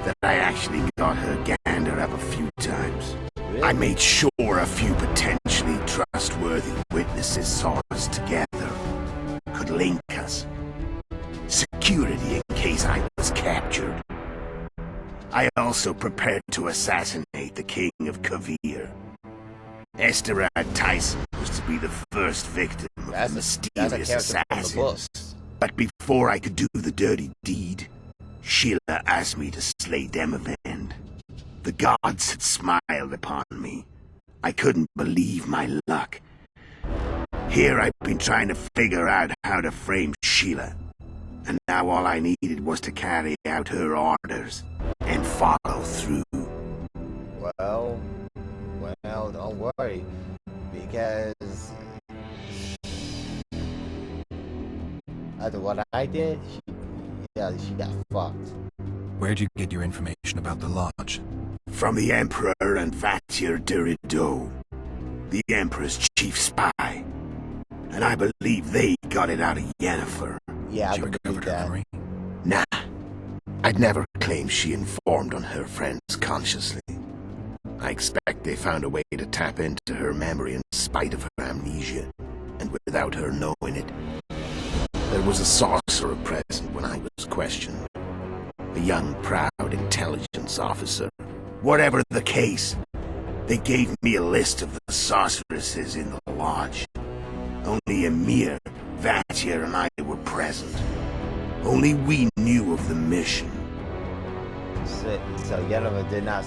that I actually got her gander up a few times. Really? I made sure a few potentially trustworthy witnesses saw us together. Could link us. Security in case I was captured. I also prepared to assassinate the King of Kavir. Esterad Tyson was to be the first victim of the mysterious assassins. But before I could do the dirty deed, Sheila asked me to slay Demavend. The gods had smiled upon me. I couldn't believe my luck. Here I've been trying to figure out how to frame Sheila. And now all I needed was to carry out her orders and follow through. Well, don't worry, because after what I did, she got fucked. Where'd you get your information about the Lodge? From the Emperor and Vatir Dirido, the Emperor's chief spy. And I believe they got it out of Yennefer. Yeah, Did you recover her memory? Nah. I I'd never claim she informed on her friends consciously. I expect they found a way to tap into her memory in spite of her amnesia, and without her knowing it. There was a sorcerer present when I was questioned. A young, proud intelligence officer. Whatever the case, they gave me a list of the sorceresses in the lodge. Only Emir, Vatyr, and I were present. Only we knew of the mission. So Yennefer did not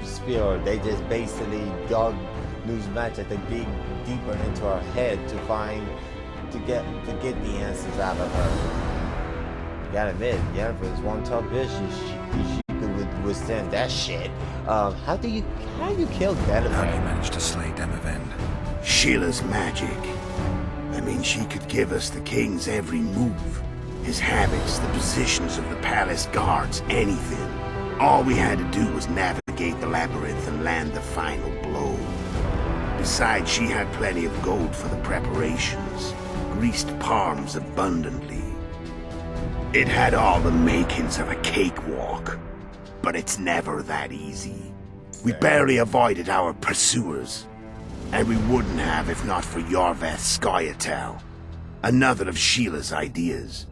spear her. They just basically dug Newsmatch to dig deeper into her head to get the answers out of her. You gotta admit, Yennefer is one tough bitch. She could withstand that shit. How do you kill Demavend? How do you manage to slay Demavend? Sheila's magic. I mean, she could give us the king's every move. His habits, the positions of the palace guards, anything. All we had to do was navigate the labyrinth and land the final blow. Besides, she had plenty of gold for the preparations. Greased palms abundantly. It had all the makings of a cakewalk. But it's never that easy. We barely avoided our pursuers. And we wouldn't have if not for Iorveth Scoia'tael, another of Sheila's ideas.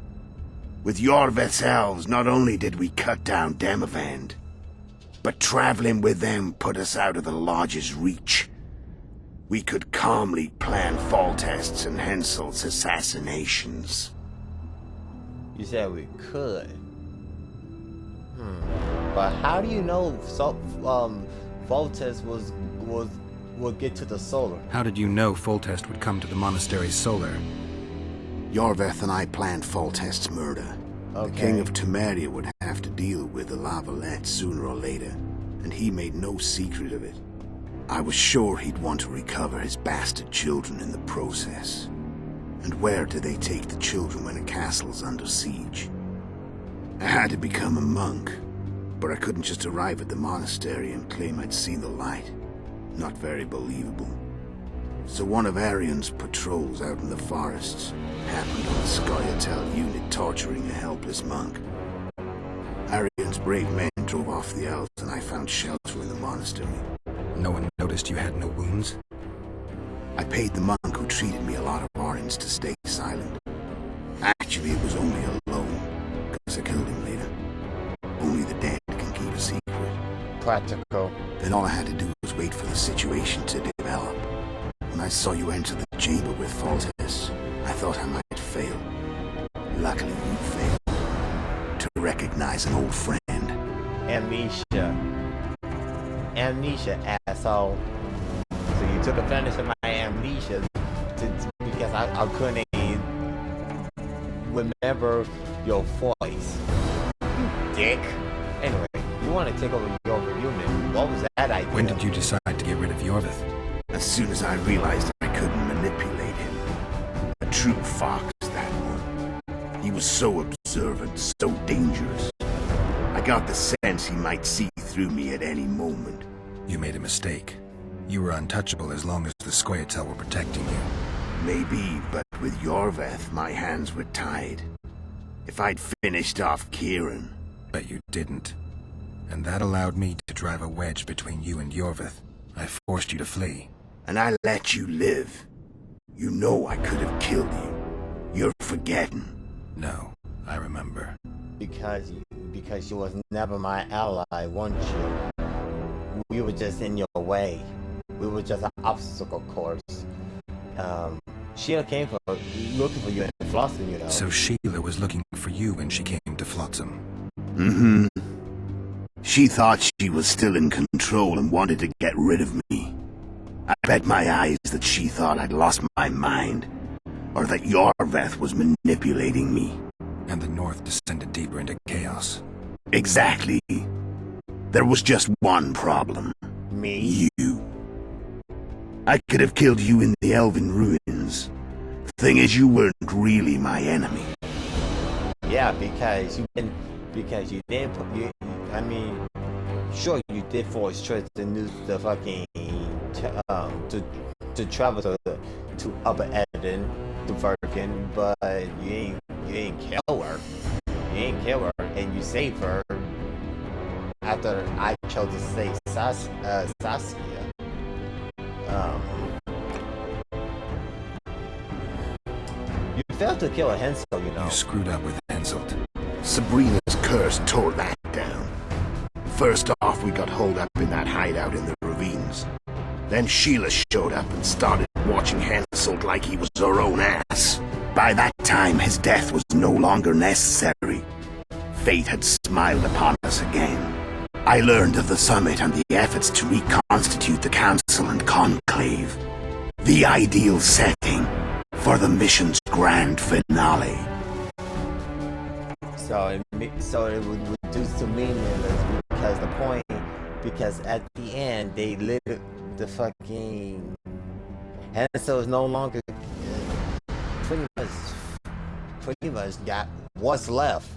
With Iorveth's elves, not only did we cut down Demavend, but traveling with them put us out of the Lodge's reach. We could calmly plan Foltest's and Henselt's assassinations. You said we could. But how do you know Foltest would get to the Solar? How did you know Foltest would come to the monastery's Solar? Iorveth and I planned Foltest's murder. Okay. The King of Temeria would have to deal with the La Valette sooner or later, and he made no secret of it. I was sure he'd want to recover his bastard children in the process. And where do they take the children when a castle's under siege? I had to become a monk, but I couldn't just arrive at the monastery and claim I'd seen the light. Not very believable. So one of Arion's patrols out in the forests happened on a Scoia'tael unit torturing a helpless monk. Arion's brave men drove off the elves and I found shelter in the monastery. No one noticed you had no wounds? I paid the monk who treated me a lot of orens to stay silent. Actually, it was only a loan, because I killed him later. Only the dead can keep a secret. Practical. Then all I had to do was wait for the situation to develop. When I saw you enter the chamber with Foltest, I thought I might fail. Luckily, you failed. To recognize an old friend. Amnesia. Amnesia, asshole. So you took advantage of my amnesia because I couldn't remember your voice. You dick. Anyway, you want to take over your unit. What was that idea? When did you decide to get rid of Iorveth? As soon as I realized I couldn't manipulate him. A true fox, that one. He was so observant, so dangerous. I got the sense he might see through me at any moment. You made a mistake. You were untouchable as long as the Scoia'tael were protecting you. Maybe, but with Iorveth, my hands were tied. If I'd finished off Kieran... But you didn't. And that allowed me to drive a wedge between you and Iorveth. I forced you to flee. And I let you live. You know I could have killed you. You're forgetting. No, I remember. Because you was never my ally, weren't you? We were just in your way. We were just an obstacle course. Sheila came looking for you in Flotsam, you know. So Sheila was looking for you when she came to Flotsam. Mm-hmm. She thought she was still in control and wanted to get rid of me. I bet my eyes that she thought I'd lost my mind, or that Iorveth was manipulating me. And the North descended deeper into chaos. Exactly. There was just one problem. Me? You. I could have killed you in the Elven ruins. Thing is, you weren't really my enemy. Yeah, because you didn't put I mean, sure you did force Trish to use the fucking to travel to Upper Eden, to Birkin, but you ain't kill her. didn't kill her, and you saved her after I chose to save Saskia. You failed to kill a Hensel, you know. You screwed up with Henselt. Sabrina's curse tore that down. First off, we got holed up in that hideout in the ravines. Then Sheila showed up and started watching Henselt like he was her own ass. By that time, his death was no longer necessary. Fate had smiled upon us again. I learned of the summit and the efforts to reconstitute the council and conclave. The ideal setting for the mission's grand finale. So it would reduce to meaningless because at the end they lit the fucking Hensel is no longer pretty much got what's left.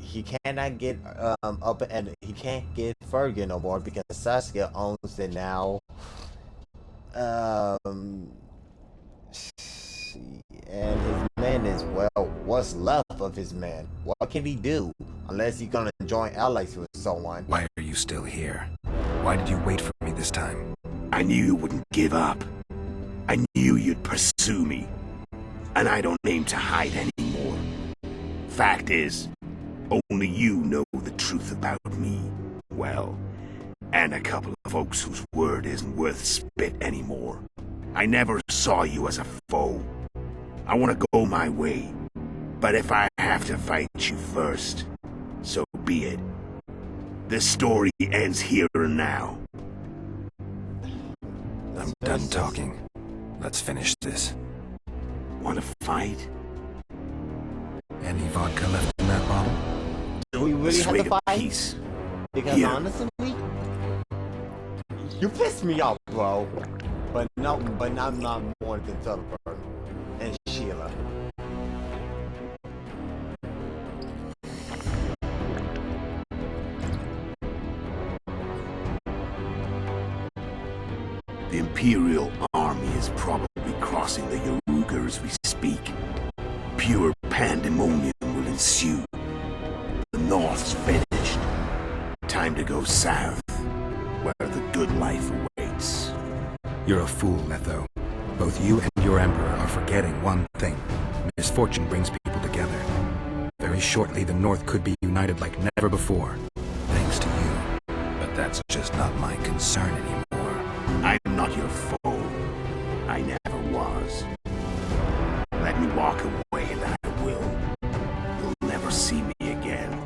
He cannot get up and he can't get Fergus no more because Saskia owns it now. And his man is, well, what's left of his man? What can he do? Unless he's gonna join allies with someone. Why are you still here? Why did you wait for me this time? I knew you wouldn't give up. I knew you'd pursue me. And I don't aim to hide anymore. Fact is, only you know the truth about me. Well, and a couple of folks whose word isn't worth spit anymore. I never saw you as a foe. I want to go my way. But if I have to fight you first, so be it. This story ends here and now. I'm done talking. Let's finish this. Want to fight? Any vodka left in that bottle? Do we really have to fight? Peace. Because Here. honestly, you pissed me off, bro. But I'm not more than Thunderbird and Sheila. The Imperial Army is probably crossing the Yaruga as we speak. Pure pandemonium will ensue. The North's finished. Time to go south, where the good life awaits. You're a fool, Letho. Both you and your Emperor are forgetting one thing. Misfortune brings people together. Very shortly, the North could be united like never before. Thanks to you. But that's just not my concern anymore. I'm not your foe. I never was. Let me walk away and I will. You'll never see me again.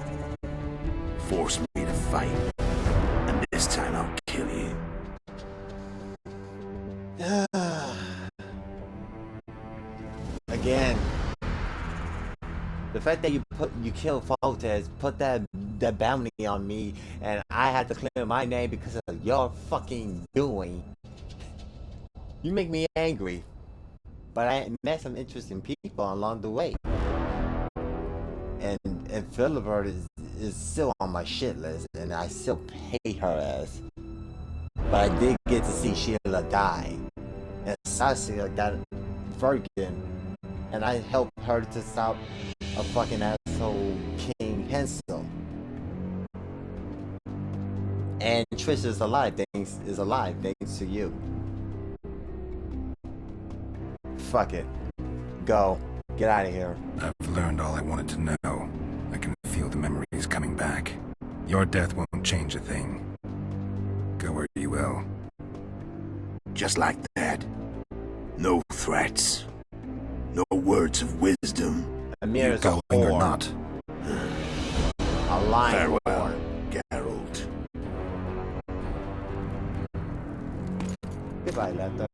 Force me to fight, and this time I'll kill you. Again, the fact that you killed Foltest, put that bounty on me, and I had to clear my name because of your fucking doing. You make me angry, but I met some interesting people along the way, and Philibert is still on my shit list, and I still pay her ass. But I did get to see Sheila die, and Saskia got Fergus. And I helped her to stop a fucking asshole King Hensel. And Trish is alive thanks to you. Fuck it. Go. Get out of here. I've learned all I wanted to know. I can feel the memories coming back. Your death won't change a thing. Go where you will. Just like that. No threats. No words of wisdom. Amir is going or not. A lion. Farewell, Geralt. Goodbye, Leto.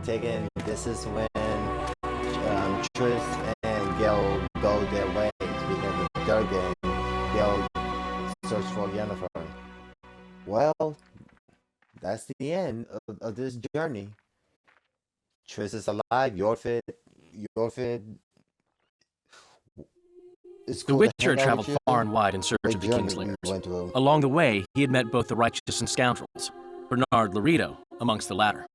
take it this is when Triss and Gale go their ways, because the third game, Gale search for Yennefer. Well, that's the end of this journey. Triss is alive, Yorfit The Witcher traveled far and wide in search of the Kingslayers. Along the way, he had met both the righteous and scoundrels, Bernard Laredo amongst the latter.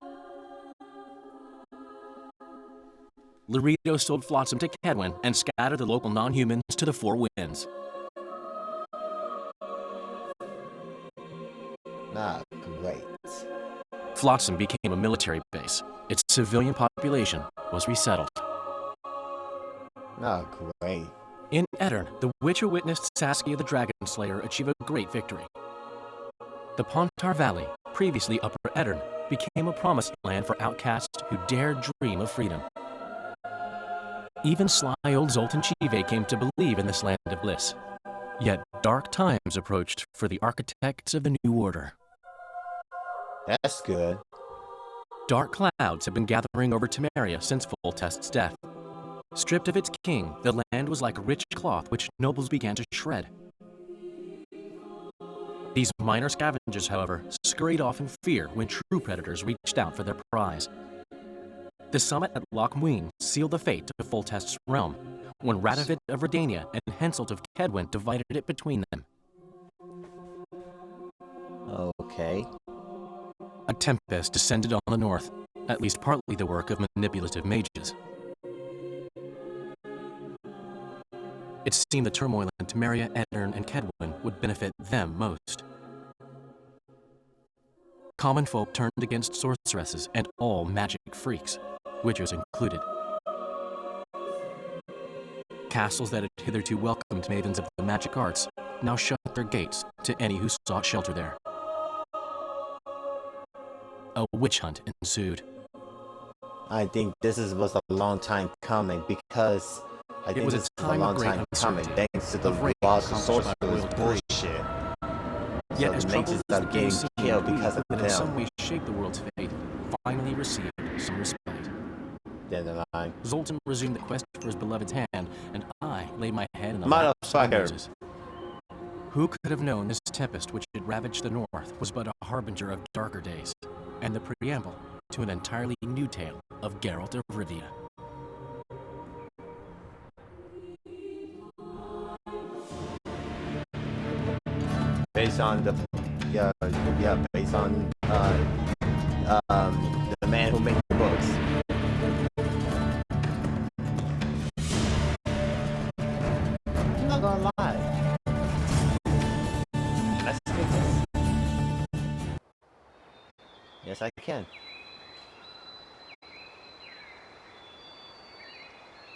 Laredo sold Flotsam to Kedwen and scattered the local non-humans to the four winds. Not great. Flotsam became a military base. Its civilian population was resettled. Not great. In Aedirn, the Witcher witnessed Saskia the Dragon Slayer achieve a great victory. The Pontar Valley, previously Upper Aedirn, became a promised land for outcasts who dared dream of freedom. Even sly old Zoltan Chive came to believe in this land of bliss. Yet dark times approached for the architects of the New Order. That's good. Dark clouds have been gathering over Temeria since Foltest's death. Stripped of its king, the land was like a rich cloth which nobles began to shred. These minor scavengers, however, scurried off in fear when true predators reached out for their prize. The summit at Loch Muin sealed the fate of Foltest's realm, when Radovid of Redania and Henselt of Kedwen divided it between them. Okay. A tempest descended on the north, at least partly the work of manipulative mages. It seemed the turmoil in Temeria, Aedirn, and Kedwen would benefit them most. Common folk turned against sorceresses and all magic freaks, witchers included. Castles that had hitherto welcomed mavens of the magic arts now shut their gates to any who sought shelter there. A witch hunt ensued. I think this was a long time coming, because I think this is a long time coming thanks to the laws of sorcerers bullshit. Yet as the mages are getting killed because of that them. in some way shaped the world's fate, finally received some respite. Then Zoltan resumed the quest for his beloved's hand, and I laid my head in the motherfucker. Who could have known this tempest which had ravaged the north was but a harbinger of darker days, and the preamble to an entirely new tale of Geralt of Rivia. Based on the based on the man who made the books. I'm not gonna lie. Let's do this. Yes, I can.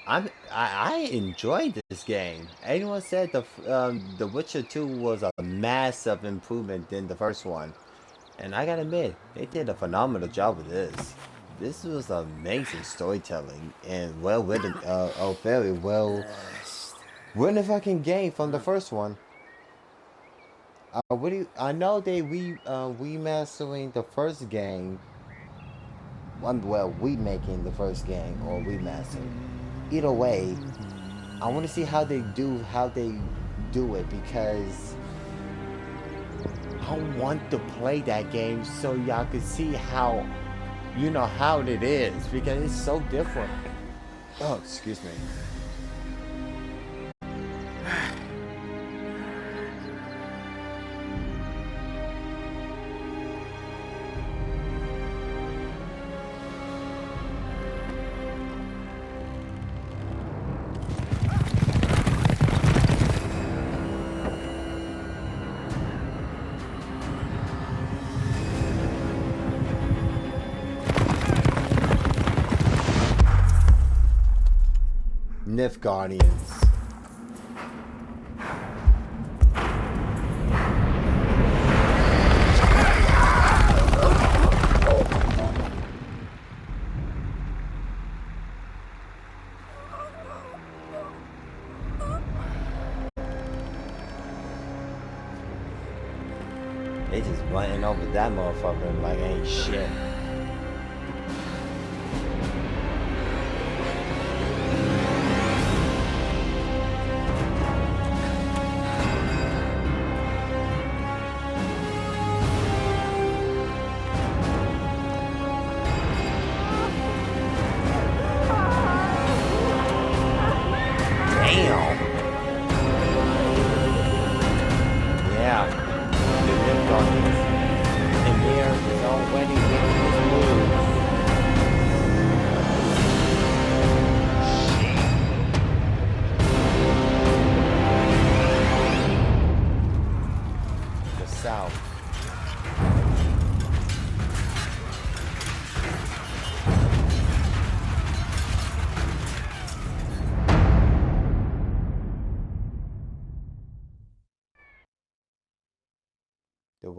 I enjoyed this game. Anyone said the Witcher 2 was a massive improvement than the first one, and I gotta admit, they did a phenomenal job with this. This was amazing storytelling and well written, very well written fucking game from the first one. I know they remastering the first game. Well, remaking the first game or remastering. Either way, I want to see how they do it, because I want to play that game so y'all can see how it is, because it's so different. Oh, excuse me. Nilfgaardians. They just running over that motherfucker like ain't shit.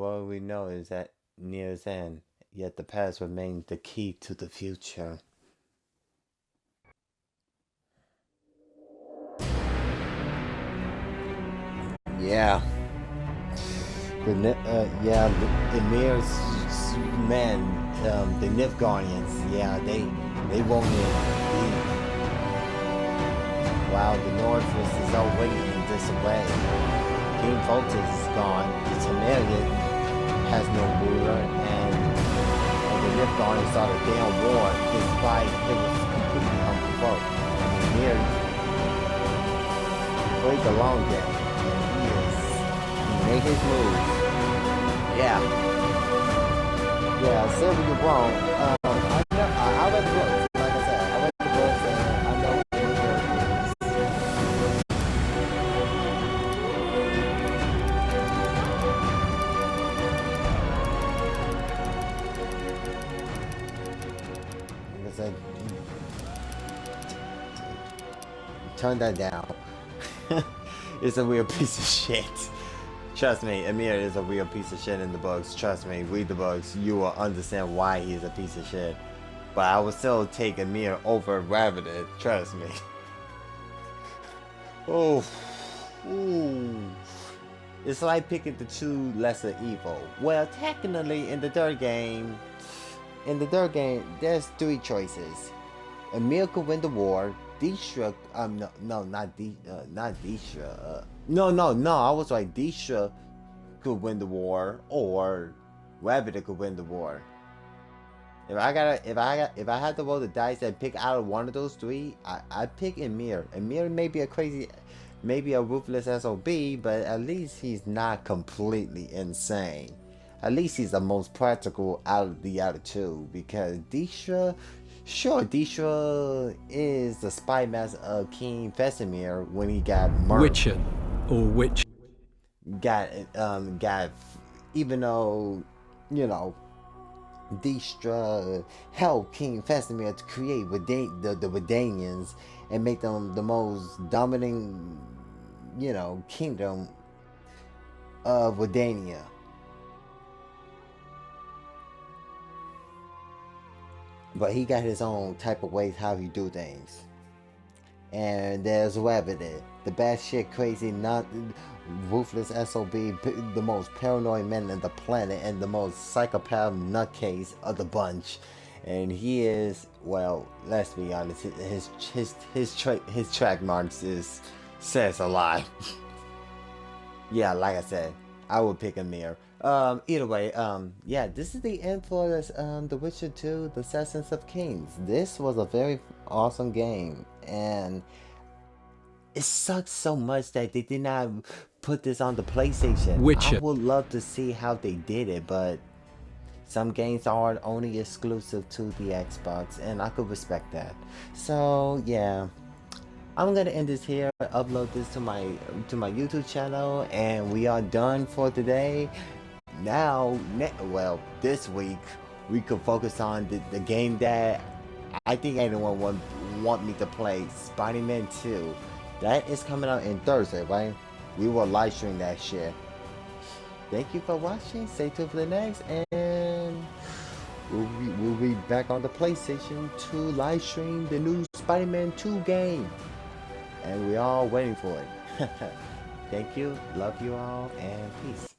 what we know is at near's end, yet the past remains the key to the future. Yeah. The Emir's men, the Nilfgaardians, yeah, they won't leave. While the Northwest is all waiting in disarray. King Foltest is gone, the Temerian has no ruler, and the Nilfgaardians started their war despite it was completely unprovoked. Emir played the long game, and he made his moves. Yeah. Yeah, Sylvia Brown, I read the books, like I said, I read the books, and I know like I said, turn that down. It's a real piece of shit. Trust me, Emir is a real piece of shit in the books. Trust me, read the books. You will understand why he is a piece of shit. But I would still take Emir over Ravidid. Trust me. Oh. Ooh. It's like picking the two lesser evil. Well, technically, in the third game, there's three choices. Emir could win the war. Dijkstra, not Dijkstra. I was right. Dijkstra could win the war, or Ravidid could win the war. If I had to roll the dice and pick out of one of those three, I'd pick Emir. Emir may be maybe a ruthless SOB, but at least he's not completely insane. At least he's the most practical out of the other two, because Dijkstra. Sure, Dijkstra is the spy master of King Vesemir when he got murdered. Witcher, or witch. Got even though, you know, Dijkstra helped King Vesemir to create the Redanians and make them the most dominant, you know, kingdom of Redania. But he got his own type of ways how he do things. And there's Ravidid, the batshit crazy, not ruthless SOB, the most paranoid man on the planet and the most psychopath nutcase of the bunch. And he is, well, let's be honest, his track marks says a lot. Yeah, like I said, I would pick Emir. Either way, yeah, this is the end for this, The Witcher 2, The Assassins of Kings. This was a very awesome game, and it sucks so much that they did not put this on the PlayStation. Witcher. I would love to see how they did it, but some games are only exclusive to the Xbox, and I could respect that. So, yeah. I'm gonna end this here, upload this to my YouTube channel, and we are done for today. Now, well, this week we could focus on the game that I think anyone want me to play, Spider-Man 2. That is coming out in Thursday, right? We will live stream that shit. Thank you for watching. Stay tuned for the next, and we'll be back on the PlayStation to live stream the new Spider-Man 2 game. And we're all waiting for it. Thank you, love you all, and peace.